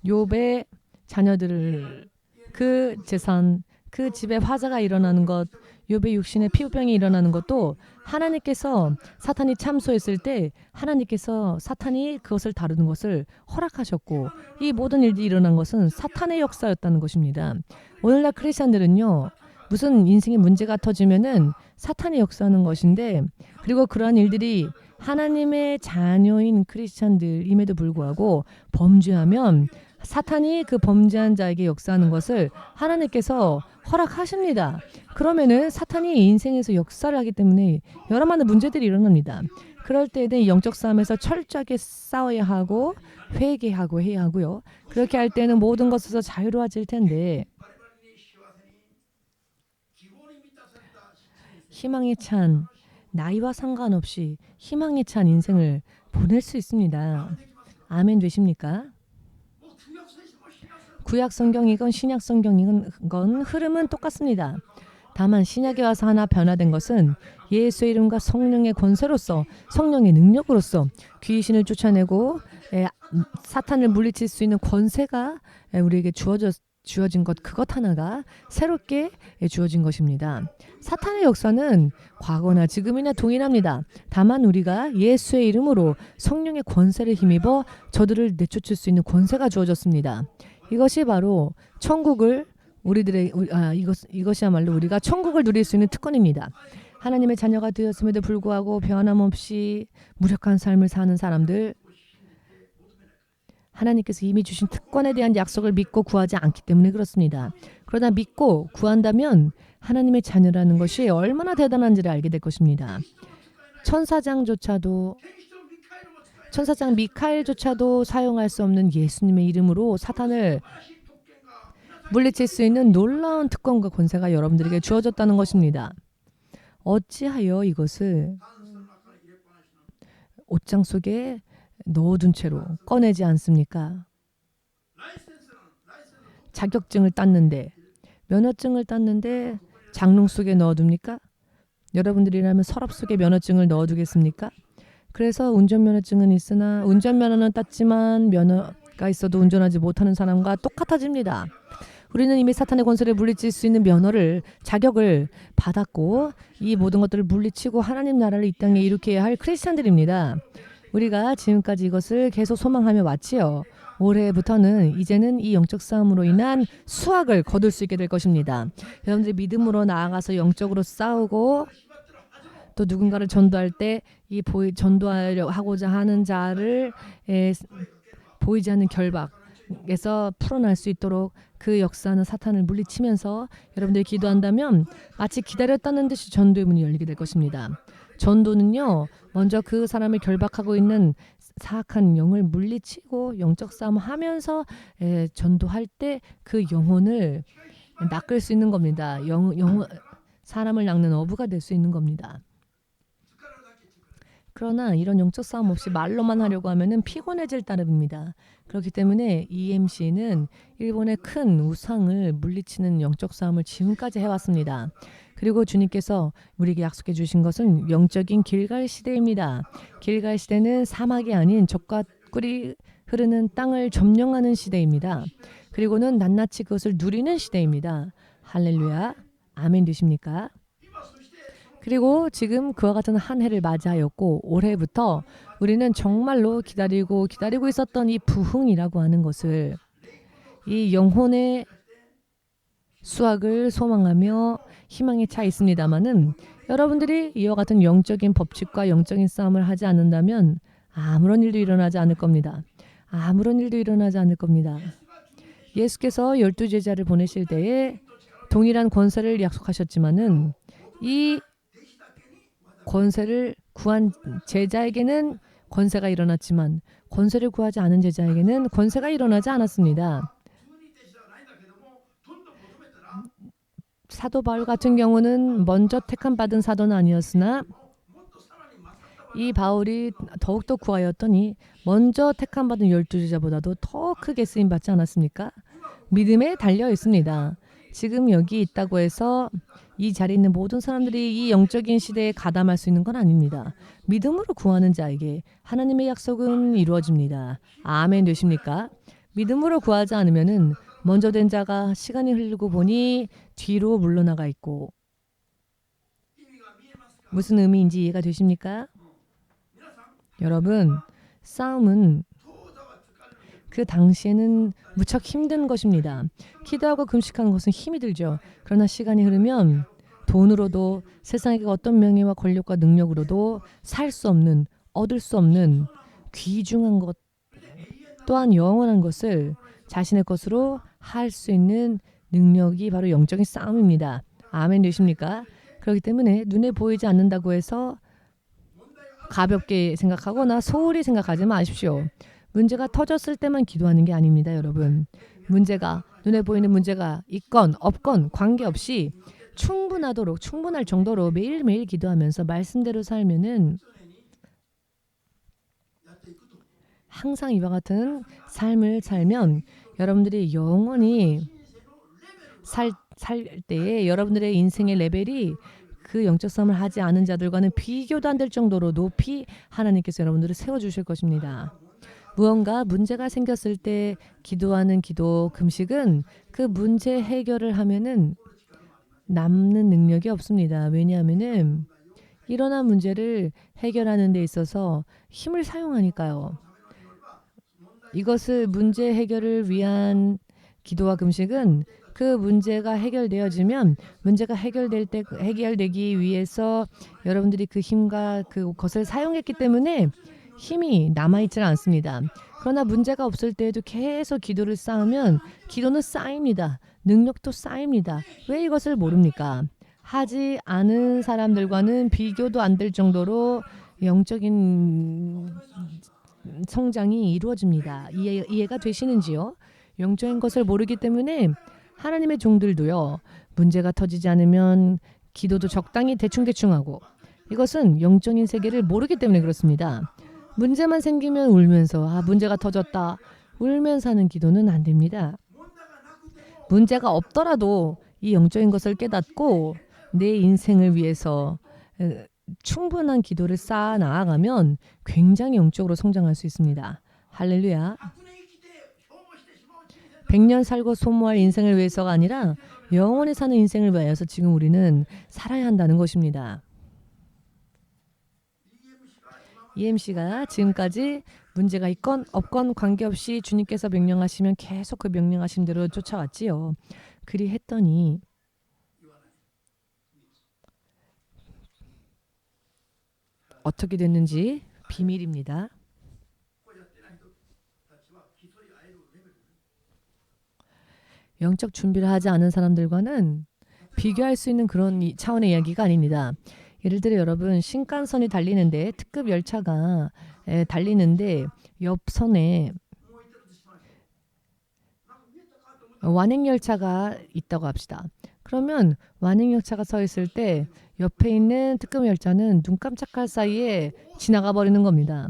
욥의 자녀들을, 그 재산, 그 집에 화재가 일어나는 것, 욥의 육신에 피부병이 일어나는 것도 하나님께서 사탄이 참소했을 때 하나님께서 사탄이 그것을 다루는 것을 허락하셨고 이 모든 일들이 일어난 것은 사탄의 역사였다는 것입니다. 오늘날 크리스천들은요. 무슨 인생에 문제가 터지면은 사탄이 역사하는 것인데 그리고 그러한 일들이 하나님의 자녀인 크리스천들임에도 불구하고 범죄하면 사탄이 그 범죄한 자에게 역사하는 것을 하나님께서 허락하십니다. 그러면은 사탄이 인생에서 역사를 하기 때문에 여러 많은 문제들이 일어납니다. 그럴 때에는 영적 싸움에서 철저하게 싸워야 하고 회개하고 해야 하고요. 그렇게 할 때는 모든 것에서 자유로워질 텐데 희망에 찬 나이와 상관없이 희망에 찬 인생을 보낼 수 있습니다. 아멘 되십니까? 구약 성경이건 신약 성경이건 흐름은 똑같습니다. 다만 신약에 와서 하나 변화된 것은 예수의 이름과 성령의 권세로서 성령의 능력으로서 귀신을 쫓아내고 사탄을 물리칠 수 있는 권세가 우리에게 주어진 것 그것 하나가 새롭게 주어진 것입니다. 사탄의 역사는 과거나 지금이나 동일합니다. 다만 우리가 예수의 이름으로 성령의 권세를 힘입어 저들을 내쫓을 수 있는 권세가 주어졌습니다. 이것이 바로 천국을 이것이야말로 우리가 천국을 누릴 수 있는 특권입니다. 하나님의 자녀가 되었음에도 불구하고 변함없이 무력한 삶을 사는 사람들 하나님께서 이미 주신 특권에 대한 약속을 믿고 구하지 않기 때문에 그렇습니다. 그러나 믿고 구한다면 하나님의 자녀라는 것이 얼마나 대단한지를 알게 될 것입니다. 천사장 미카엘조차도 사용할 수 없는 예수님의 이름으로 사탄을 물리칠 수 있는 놀라운 특권과 권세가 여러분들에게 주어졌다는 것입니다. 어찌하여 이것을 옷장 속에 넣어둔 채로 꺼내지 않습니까? 자격증을 땄는데 면허증을 땄는데 장롱 속에 넣어둡니까? 여러분들이라면 서랍 속에 면허증을 넣어두겠습니까? 그래서 운전면허증은 있으나 운전면허는 땄지만 면허가 있어도 운전하지 못하는 사람과 똑같아집니다. 우리는 이미 사탄의 권세를 물리칠 수 있는 자격을 받았고 이 모든 것들을 물리치고 하나님 나라를 이 땅에 일으켜야 할 크리스천들입니다. 우리가 지금까지 이것을 계속 소망하며 왔지요. 올해부터는 이제는 이 영적 싸움으로 인한 수확을 거둘 수 있게 될 것입니다. 여러분들이 믿음으로 나아가서 영적으로 싸우고 또 누군가를 전도할 때 이 전도하려 하고자 하는 자를 보이지 않는 결박에서 풀어날 수 있도록 그 역사는 사탄을 물리치면서 여러분들이 기도한다면 마치 기다렸다는 듯이 전도의 문이 열리게 될 것입니다. 전도는요. 먼저 그 사람을 결박하고 있는 사악한 영을 물리치고 영적 싸움하면서 전도할 때 그 영혼을 낚을 수 있는 겁니다. 사람을 낚는 어부가 될 수 있는 겁니다. 그러나 이런 영적 싸움 없이 말로만 하려고 하면은 피곤해질 따름입니다. 그렇기 때문에 EMC는 일본의 큰 우상을 물리치는 영적 싸움을 지금까지 해왔습니다. 그리고 주님께서 우리에게 약속해 주신 것은 영적인 길갈 시대입니다. 길갈 시대는 사막이 아닌 젖과 꿀이 흐르는 땅을 점령하는 시대입니다. 그리고는 낱낱이 그것을 누리는 시대입니다. 할렐루야. 아멘 되십니까? 그리고 지금 그와 같은 한 해를 맞이하였고 올해부터 우리는 정말로 기다리고 있었던 이 부흥이라고 하는 것을 이 영혼의 수확을 소망하며 희망에 차 있습니다마는 여러분들이 이와 같은 영적인 법칙과 영적인 싸움을 하지 않는다면 아무런 일도 일어나지 않을 겁니다. 아무런 일도 일어나지 않을 겁니다. 예수께서 12제자를 보내실 때에 동일한 권세를 약속하셨지만은 이 권세를 구한 제자에게는 권세가 일어났지만 권세를 구하지 않은 제자에게는 권세가 일어나지 않았습니다. 사도 바울 같은 경우는 먼저 택함 받은 사도는 아니었으나 이 바울이 더욱더 구하였더니 먼저 택함 받은 12제자보다도 더 크게 쓰임 받지 않았습니까? 믿음에 달려 있습니다. 지금 여기 있다고 해서 이 자리에 있는 모든 사람들이 이 영적인 시대에 가담할 수 있는 건 아닙니다. 믿음으로 구하는 자에게 하나님의 약속은 이루어집니다. 아멘 되십니까? 믿음으로 구하지 않으면은 먼저 된 자가 시간이 흐르고 보니 뒤로 물러나가 있고 무슨 의미인지 이해가 되십니까? 여러분, 싸움은 그 당시에는 무척 힘든 것입니다. 기도하고 금식하는 것은 힘이 들죠. 그러나 시간이 흐르면 돈으로도 세상의 어떤 명예와 권력과 능력으로도 살 수 없는, 얻을 수 없는 귀중한 것 또한 영원한 것을 자신의 것으로 할 수 있는 능력이 바로 영적인 싸움입니다. 아멘 되십니까? 그렇기 때문에 눈에 보이지 않는다고 해서 가볍게 생각하거나 소홀히 생각하지 마십시오. 문제가 터졌을 때만 기도하는 게 아닙니다, 여러분. 문제가 눈에 보이는 문제가 있건 없건 관계없이 충분할 정도로 매일매일 기도하면서 말씀대로 살면은 항상 이와 같은 삶을 살면 여러분들이 영원히 살 때에 여러분들의 인생의 레벨이 그 영적 싸움을 하지 않은 자들과는 비교도 안 될 정도로 높이 하나님께서 여러분들을 세워주실 것입니다. 무언가 문제가 생겼을 때 기도하는 기도, 금식은 그 문제 해결을 하면은 남는 능력이 없습니다. 왜냐하면은 일어난 문제를 해결하는 데 있어서 힘을 사용하니까요. 이것을 문제 해결을 위한 기도와 금식은 그 문제가 해결되어지면 문제가 해결되기 위해서 여러분들이 그 힘과 그것을 사용했기 때문에 힘이 남아있지 않습니다. 그러나 문제가 없을 때에도 계속 기도를 쌓으면 기도는 쌓입니다. 능력도 쌓입니다. 왜 이것을 모릅니까? 하지 않은 사람들과는 비교도 안 될 정도로 영적인 성장이 이루어집니다. 이해가 되시는지요? 영적인 것을 모르기 때문에 하나님의 종들도요. 문제가 터지지 않으면 기도도 적당히 대충하고 이것은 영적인 세계를 모르기 때문에 그렇습니다. 문제만 생기면 울면서 문제가 터졌다. 울면서 하는 기도는 안 됩니다. 문제가 없더라도 이 영적인 것을 깨닫고 내 인생을 위해서 충분한 기도를 쌓아 나아가면 굉장히 영적으로 성장할 수 있습니다. 할렐루야. 100년 살고 소모할 인생을 위해서가 아니라 영원히 사는 인생을 위해서 지금 우리는 살아야 한다는 것입니다. EMC가 지금까지 문제가 있건 없건 관계없이 주님께서 명령하시면 계속 그 명령하신 대로 쫓아왔지요. 그리 했더니 어떻게 됐는지 비밀입니다. 영적 준비를 하지 않은 사람들과는 비교할 수 있는 그런 차원의 이야기가 아닙니다. 예를 들어 여러분 신칸선이 달리는데 특급 열차가 달리는데 옆선에 완행열차가 있다고 합시다. 그러면 완행열차가 서 있을 때 옆에 있는 특급 열차는 눈 깜짝할 사이에 지나가 버리는 겁니다.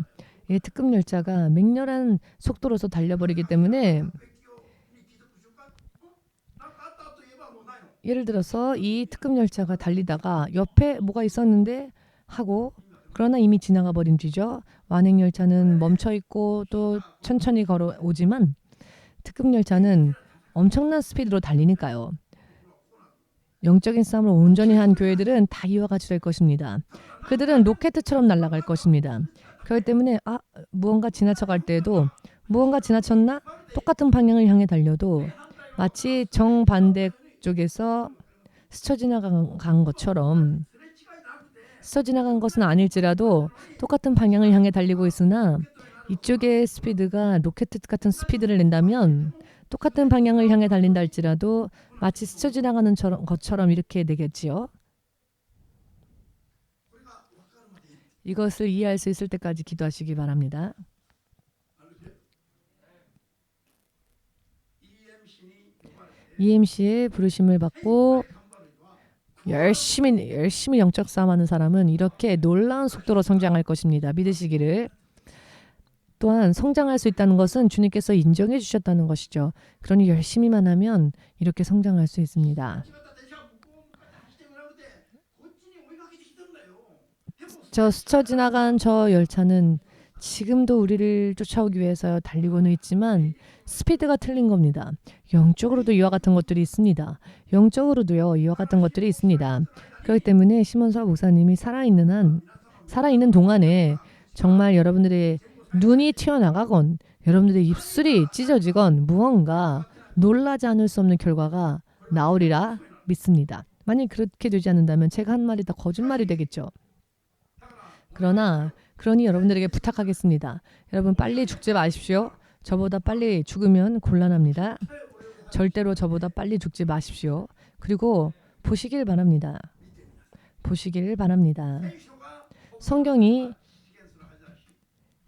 이 특급 열차가 맹렬한 속도로서 달려버리기 때문에 예를 들어서 이 특급 열차가 달리다가 옆에 뭐가 있었는데 하고 그러나 이미 지나가 버린 뒤죠. 완행열차는 멈춰 있고 또 천천히 걸어오지만 특급 열차는 엄청난 스피드로 달리니까요. 영적인 싸움을 온전히 한 교회들은 다 이와 같이 될 것입니다. 그들은 로켓처럼 날아갈 것입니다. 그렇기 때문에 무언가 지나쳐갈 때에도 무언가 지나쳤나? 똑같은 방향을 향해 달려도 마치 정반대 쪽에서 스쳐 지나간 것처럼 스쳐 지나간 것은 아닐지라도 똑같은 방향을 향해 달리고 있으나 이쪽의 스피드가 로켓 같은 스피드를 낸다면 똑같은 방향을 향해 달린다 할지라도 마치 스쳐 지나가는 것처럼 이렇게 되겠지요. 이것을 이해할 수 있을 때까지 기도하시기 바랍니다. EMC의 부르심을 받고 열심히 영적 싸움하는 사람은 이렇게 놀라운 속도로 성장할 것입니다. 믿으시기를. 또한 성장할 수 있다는 것은 주님께서 인정해 주셨다는 것이죠. 그러니 열심히만 하면 이렇게 성장할 수 있습니다. 저 스쳐 지나간 저 열차는 지금도 우리를 쫓아오기 위해서 달리고는 있지만 스피드가 틀린 겁니다. 영적으로도 이와 같은 것들이 있습니다. 영적으로도요 이와 같은 것들이 있습니다. 그렇기 때문에 시몬서 목사님이 살아있는 동안에 정말 여러분들의 눈이 튀어나가건 여러분들의 입술이 찢어지건 무언가 놀라지 않을 수 없는 결과가 나오리라 믿습니다. 만약 그렇게 되지 않는다면 제가 한 말이 다 거짓말이 되겠죠. 그러니 여러분들에게 부탁하겠습니다. 여러분 빨리 죽지 마십시오. 저보다 빨리 죽으면 곤란합니다. 절대로 저보다 빨리 죽지 마십시오. 그리고 보시길 바랍니다. 성경이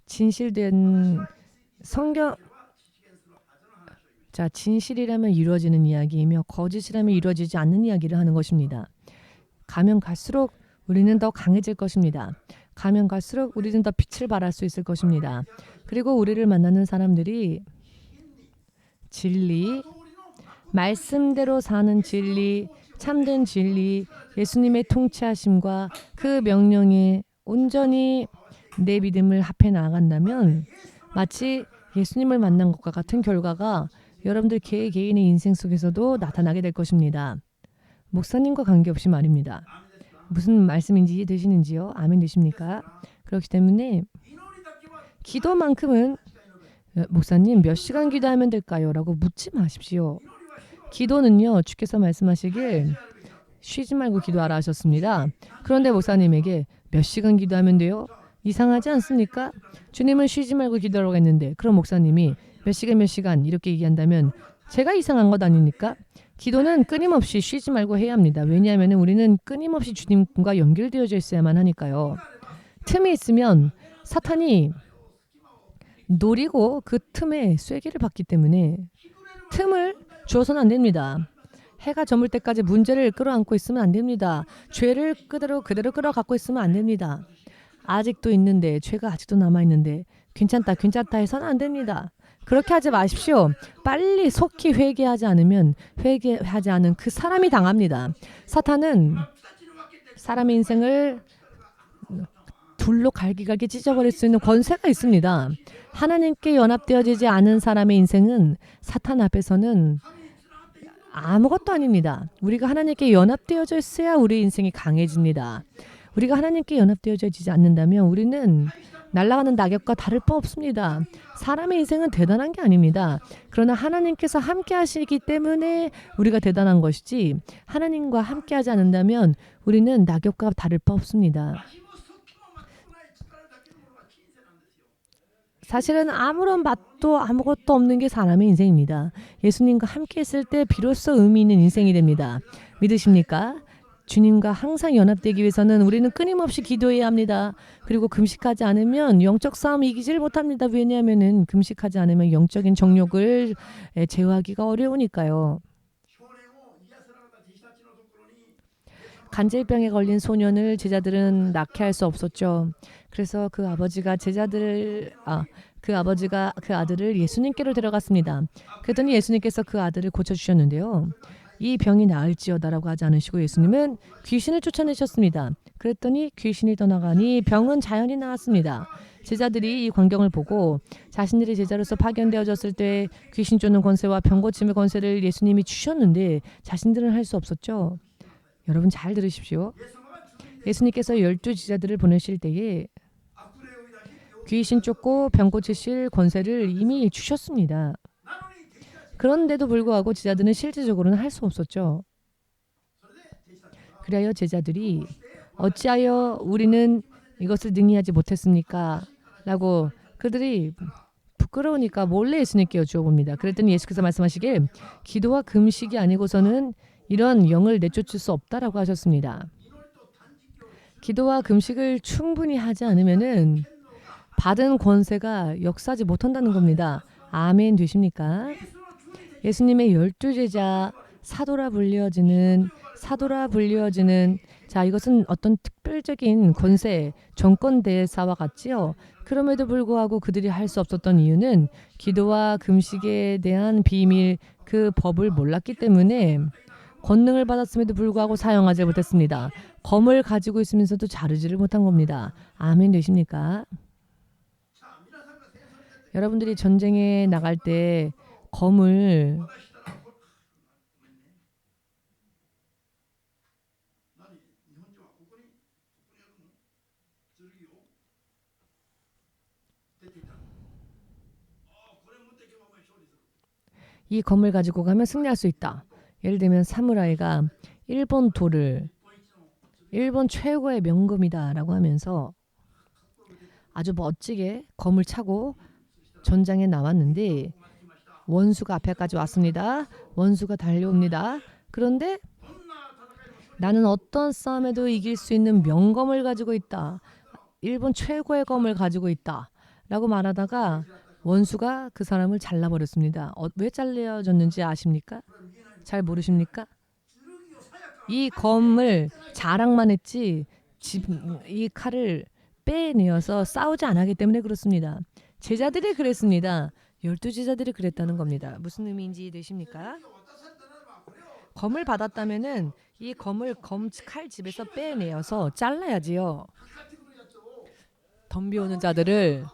진실된 진실이라면 이루어지는 이야기이며 거짓이라면 이루어지지 않는 이야기를 하는 것입니다. 가면 갈수록 우리는 더 강해질 것입니다. 가면 갈수록 우리는 더 빛을 발할 수 있을 것입니다. 그리고 우리를 만나는 사람들이 진리, 말씀대로 사는 진리, 참된 진리, 예수님의 통치하심과 그 명령에 온전히 내 믿음을 합해 나아간다면 마치 예수님을 만난 것과 같은 결과가 여러분들 개개인의 인생 속에서도 나타나게 될 것입니다. 목사님과 관계없이 말입니다. 무슨 말씀인지 이해되시는지요? 아멘 되십니까? 그렇기 때문에 기도만큼은 목사님 몇 시간 기도하면 될까요? 라고 묻지 마십시오. 기도는요. 주께서 말씀하시길 쉬지 말고 기도하라 하셨습니다. 그런데 목사님에게 몇 시간 기도하면 돼요? 이상하지 않습니까? 주님은 쉬지 말고 기도하라고 했는데 그럼 목사님이 몇 시간 이렇게 얘기한다면 제가 이상한 것 아닙니까? 기도는 끊임없이 쉬지 말고 해야 합니다. 왜냐하면 우리는 끊임없이 주님과 연결되어져 있어야만 하니까요. 틈이 있으면 사탄이 노리고 그 틈에 쐐기를 받기 때문에 틈을 주어서는 안 됩니다. 해가 저물 때까지 문제를 끌어안고 있으면 안 됩니다. 죄를 그대로 끌어갖고 있으면 안 됩니다. 아직도 있는데 죄가 아직도 남아있는데 괜찮다 해서는 안 됩니다. 그렇게 하지 마십시오. 빨리 속히 회개하지 않은 그 사람이 당합니다. 사탄은 사람의 인생을 둘로 갈기갈기 찢어버릴 수 있는 권세가 있습니다. 하나님께 연합되어지지 않은 사람의 인생은 사탄 앞에서는 아무것도 아닙니다. 우리가 하나님께 연합되어져 있어야 우리 인생이 강해집니다. 우리가 하나님께 연합되어지지 않는다면 우리는 날아가는 낙엽과 다를 바 없습니다. 사람의 인생은 대단한 게 아닙니다. 그러나 하나님께서 함께 하시기 때문에 우리가 대단한 것이지 하나님과 함께 하지 않는다면 우리는 낙엽과 다를 바 없습니다. 사실은 아무런 맛도 아무것도 없는 게 사람의 인생입니다. 예수님과 함께 했을 때 비로소 의미 있는 인생이 됩니다. 믿으십니까? 주님과 항상 연합되기 위해서는 우리는 끊임없이 기도해야 합니다. 그리고 금식하지 않으면 영적 싸움 이기지를 못합니다. 왜냐하면 금식하지 않으면 영적인 정욕을 제어하기가 어려우니까요. 간질병에 걸린 소년을 제자들은 낳게 할 수 없었죠. 그래서 그 아버지가 그 아들을 예수님께로 데려갔습니다. 그랬더니 예수님께서 그 아들을 고쳐주셨는데요. 이 병이 나을지어다라고 하지 않으시고 예수님은 귀신을 쫓아내셨습니다. 그랬더니 귀신이 떠나가니 병은 자연히 나았습니다. 제자들이 이 광경을 보고 자신들이 제자로서 파견되어졌을 때 귀신 쫓는 권세와 병 고침의 권세를 예수님이 주셨는데 자신들은 할 수 없었죠. 여러분 잘 들으십시오. 예수님께서 12 제자들을 보내실 때에 귀신 쫓고 병 고치실 권세를 이미 주셨습니다. 그런데도 불구하고 제자들은 실질적으로는 할 수 없었죠. 그리하여 제자들이 어찌하여 우리는 이것을 능히하지 못했습니까? 라고 그들이 부끄러우니까 몰래 예수님께 여쭈어봅니다. 그랬더니 예수께서 말씀하시길 기도와 금식이 아니고서는 이런 영을 내쫓을 수 없다라고 하셨습니다. 기도와 금식을 충분히 하지 않으면은 받은 권세가 역사하지 못한다는 겁니다. 아멘 되십니까? 예수님의 12 제자 사도라 불리어지는 이것은 어떤 특별적인 권세, 정권 대사와 같지요. 그럼에도 불구하고 그들이 할 수 없었던 이유는 기도와 금식에 대한 비밀, 그 법을 몰랐기 때문에 권능을 받았음에도 불구하고 사용하지 못했습니다. 검을 가지고 있으면서도 자르지를 못한 겁니다. 아멘 되십니까? 여러분들이 전쟁에 나갈 때 검을 이 검을 가지고 가면 승리할 수 있다. 예를 들면 사무라이가 일본 돌을 일본 최고의 명검이다라고 하면서 아주 멋지게 검을 차고 전장에 나왔는데 원수가 앞에까지 왔습니다. 원수가 달려옵니다. 그런데 나는 어떤 싸움에도 이길 수 있는 명검을 가지고 있다. 일본 최고의 검을 가지고 있다. 라고 말하다가 원수가 그 사람을 잘라버렸습니다. 왜 잘려졌는지 아십니까? 잘 모르십니까? 이 검을 자랑만 했지 이 칼을 빼내어서 싸우지 않았기 때문에 그렇습니다. 제자들이 그랬습니다. 12제자들이 그랬다는 겁니다. 무슨 의미인지 이해되십니까? 검을 받았다면은 이 검을 칼집에서 빼내어서 잘라야지요. 덤벼오는 자들을.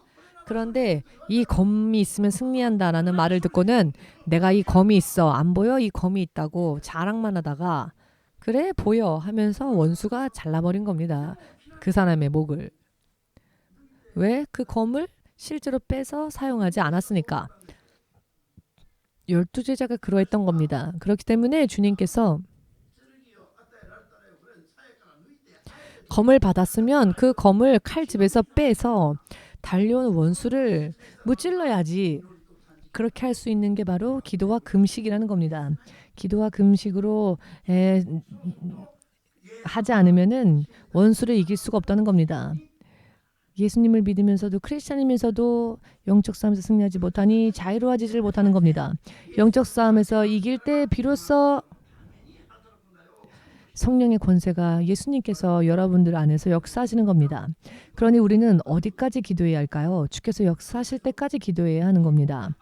그런데 이 검이 있으면 승리한다라는 말을 듣고는 내가 이 검이 있어. 안 보여? 이 검이 있다고 자랑만 하다가 그래 보여 하면서 원수가 잘라버린 겁니다. 그 사람의 목을. 왜? 그 검을 실제로 빼서 사용하지 않았으니까. 12제자가 그러했던 겁니다. 그렇기 때문에 주님께서 검을 받았으면 그 검을 칼집에서 빼서 달려오는 원수를 무찔러야지. 그렇게 할 수 있는 게 바로 기도와 금식이라는 겁니다. 기도와 금식으로 하지 않으면은 원수를 이길 수가 없다는 겁니다. 예수님을 믿으면서도 크리스찬이면서도 영적 싸움에서 승리하지 못하니 자유로워지질 못하는 겁니다. 영적 싸움에서 이길 때 비로소 성령의 권세가 예수님께서 여러분들 안에서 역사하시는 겁니다. 그러니 우리는 어디까지 기도해야 할까요? 주께서 역사하실 때까지 기도해야 하는 겁니다.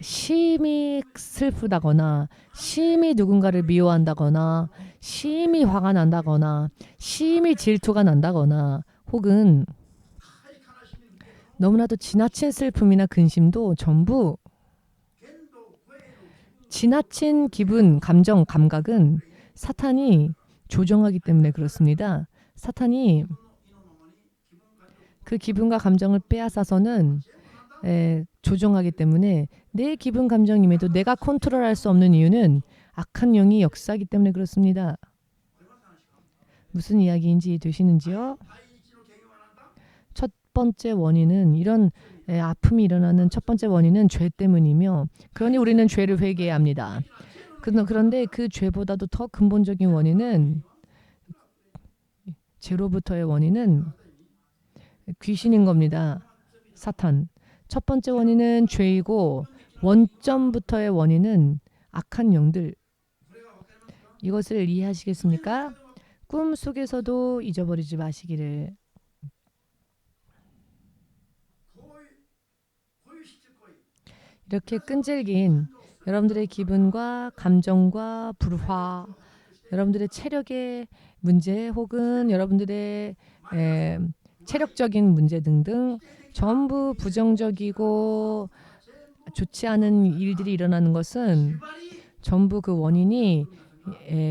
심히 슬프다거나 심히 누군가를 미워한다거나 심히 화가 난다거나 심히 질투가 난다거나 혹은 너무나도 지나친 슬픔이나 근심도 전부 지나친 기분, 감정, 감각은 사탄이 조종하기 때문에 그렇습니다. 사탄이 그 기분과 감정을 빼앗아서는 조종하기 때문에 내 기분, 감정임에도 내가 컨트롤할 수 없는 이유는 악한 영이 역사하기 때문에 그렇습니다. 무슨 이야기인지 되시는지요? 첫 번째 원인은 이런 아픔이 일어나는 첫 번째 원인은 죄 때문이며 그러니 우리는 죄를 회개해야 합니다. 그런데 그 죄보다도 더 근본적인 원인은 죄로부터의 원인은 귀신인 겁니다. 사탄. 첫 번째 원인은 죄이고 원점부터의 원인은 악한 영들. 이것을 이해하시겠습니까? 꿈속에서도 잊어버리지 마시기를. 이렇게 끈질긴 여러분들의 기분과 감정과 불화, 여러분들의 체력의 문제 혹은 여러분들의 체력적인 문제 등등 전부 부정적이고 좋지 않은 일들이 일어나는 것은 전부 그 원인이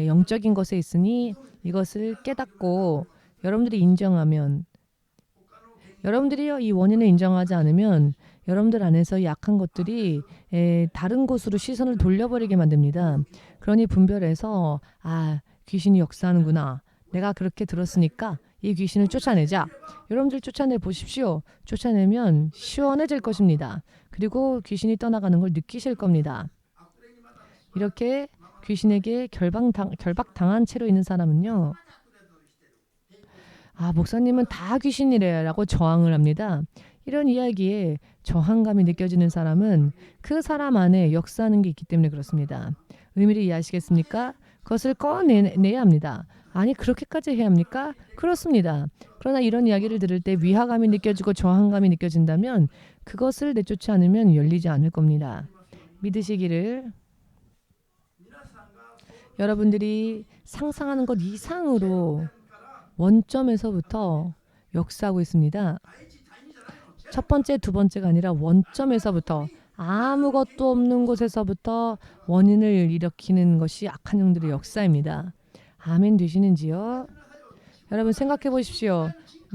영적인 것에 있으니 이것을 깨닫고 여러분들이 인정하면 여러분들이 이 원인을 인정하지 않으면 여러분들 안에서 약한 것들이 다른 곳으로 시선을 돌려버리게 만듭니다. 그러니 분별해서 귀신이 역사하는구나. 내가 그렇게 들었으니까 이 귀신을 쫓아내자. 여러분들 쫓아내 보십시오. 쫓아내면 시원해질 것입니다. 그리고 귀신이 떠나가는 걸 느끼실 겁니다. 이렇게 귀신에게 결박당한 채로 있는 사람은요. 목사님은 다 귀신이래요 라고 저항을 합니다. 이런 이야기에 저항감이 느껴지는 사람은 그 사람 안에 역사하는 게 있기 때문에 그렇습니다. 의미를 이해하시겠습니까? 그것을 꺼내야 합니다. 아니 그렇게까지 해야 합니까? 그렇습니다. 그러나 이런 이야기를 들을 때 위화감이 느껴지고 저항감이 느껴진다면 그것을 내쫓지 않으면 열리지 않을 겁니다. 믿으시기를. 여러분들이 상상하는 것 이상으로 원점에서부터 역사하고 있습니다. 첫 번째, 두 번째가 아니라 원점에서부터 아무것도 없는 곳에서부터 원인을 일으키는 것이 악한 영들의 역사입니다. 아멘 되시는지요? 여러분 생각해 보십시오.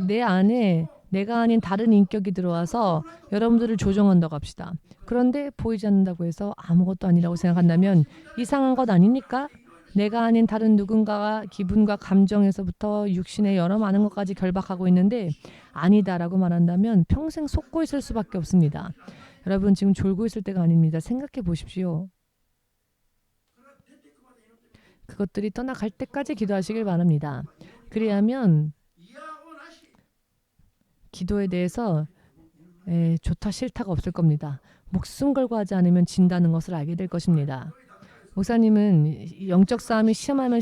내 안에 내가 아닌 다른 인격이 들어와서 여러분들을 조종한다고 합시다. 그런데 보이지 않는다고 해서 아무것도 아니라고 생각한다면 이상한 것 아닙니까? 내가 아닌 다른 누군가가 기분과 감정에서부터 육신의 여러 많은 것까지 결박하고 있는데 아니다라고 말한다면 평생 속고 있을 수밖에 없습니다. 여러분 지금 졸고 있을 때가 아닙니다. 생각해 보십시오. 그것들이 떠나갈 때까지 기도하시길 바랍니다. 그리하면 기도에 대해서 좋다 싫다가 없을 겁니다. 목숨 걸고 하지 않으면 진다는 것을 알게 될 것입니다. 목사님은 영적 싸움이 심하면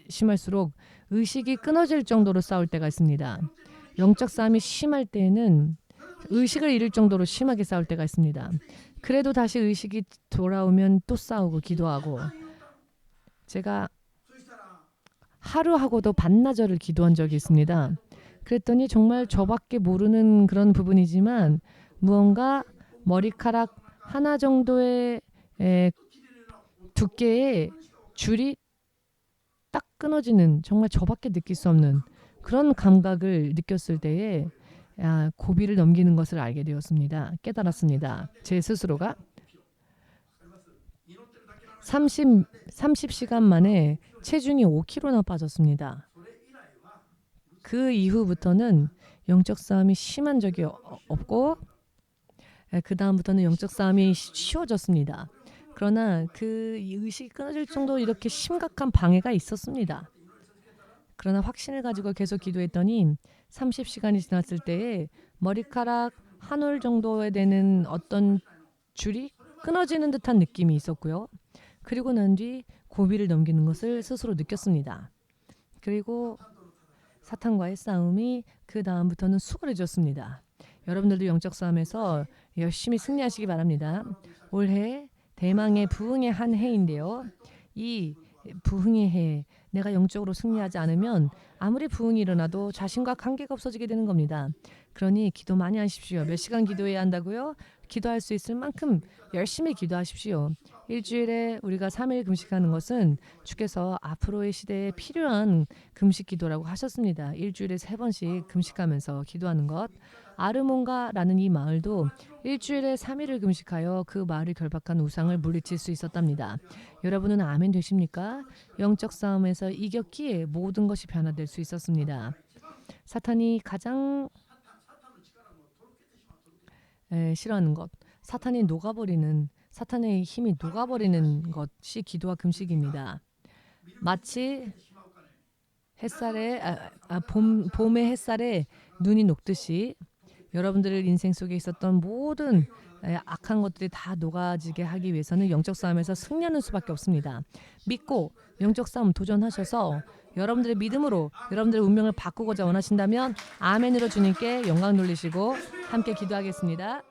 심할수록 의식이 끊어질 정도로 싸울 때가 있습니다. 영적 싸움이 심할 때에는 의식을 잃을 정도로 심하게 싸울 때가 있습니다. 그래도 다시 의식이 돌아오면 또 싸우고 기도하고 제가 하루하고도 반나절을 기도한 적이 있습니다. 그랬더니 정말 저밖에 모르는 그런 부분이지만 무언가 머리카락 하나 정도의 두께의 줄이 딱 끊어지는 정말 저밖에 느낄 수 없는 그런 감각을 느꼈을 때에 고비를 넘기는 것을 알게 되었습니다. 깨달았습니다. 제 스스로가 30시간 만에 체중이 5kg나 빠졌습니다. 그 이후부터는 영적 싸움이 심한 적이 없고 그 다음부터는 영적 싸움이 쉬워졌습니다. 그러나 그 의식이 끊어질 정도로 이렇게 심각한 방해가 있었습니다. 그러나 확신을 가지고 계속 기도했더니 30시간이 지났을 때에 머리카락 한 올 정도에 되는 어떤 줄이 끊어지는 듯한 느낌이 있었고요. 그리고 난 뒤 고비를 넘기는 것을 스스로 느꼈습니다. 그리고 사탄과의 싸움이 그 다음부터는 수월해졌습니다. 여러분들도 영적 싸움에서 열심히 승리하시기 바랍니다. 올해 대망의 부흥의 한 해인데요. 이 부흥의 해 내가 영적으로 승리하지 않으면 아무리 부흥이 일어나도 자신과 관계가 없어지게 되는 겁니다. 그러니 기도 많이 하십시오. 몇 시간 기도해야 한다고요? 기도할 수 있을 만큼 열심히 기도하십시오. 일주일에 우리가 3일 금식하는 것은 주께서 앞으로의 시대에 필요한 금식 기도라고 하셨습니다. 일주일에 3번씩 금식하면서 기도하는 것. 아르몬가라는 이 마을도 일주일에 3일을 금식하여 그 마을을 결박한 우상을 물리칠 수 있었답니다. 여러분은 아멘 되십니까? 영적 싸움에서 이겼기에 모든 것이 변화될 수 있었습니다. 사탄이 가장 싫어하는 것, 사탄의 힘이 녹아버리는 것이 기도와 금식입니다. 마치 봄의 햇살에 눈이 녹듯이 여러분들의 인생 속에 있었던 모든 악한 것들이 다 녹아지게 하기 위해서는 영적 싸움에서 승리하는 수밖에 없습니다. 믿고 영적 싸움 도전하셔서 여러분들의 믿음으로 여러분들의 운명을 바꾸고자 원하신다면 아멘으로 주님께 영광 돌리시고 함께 기도하겠습니다.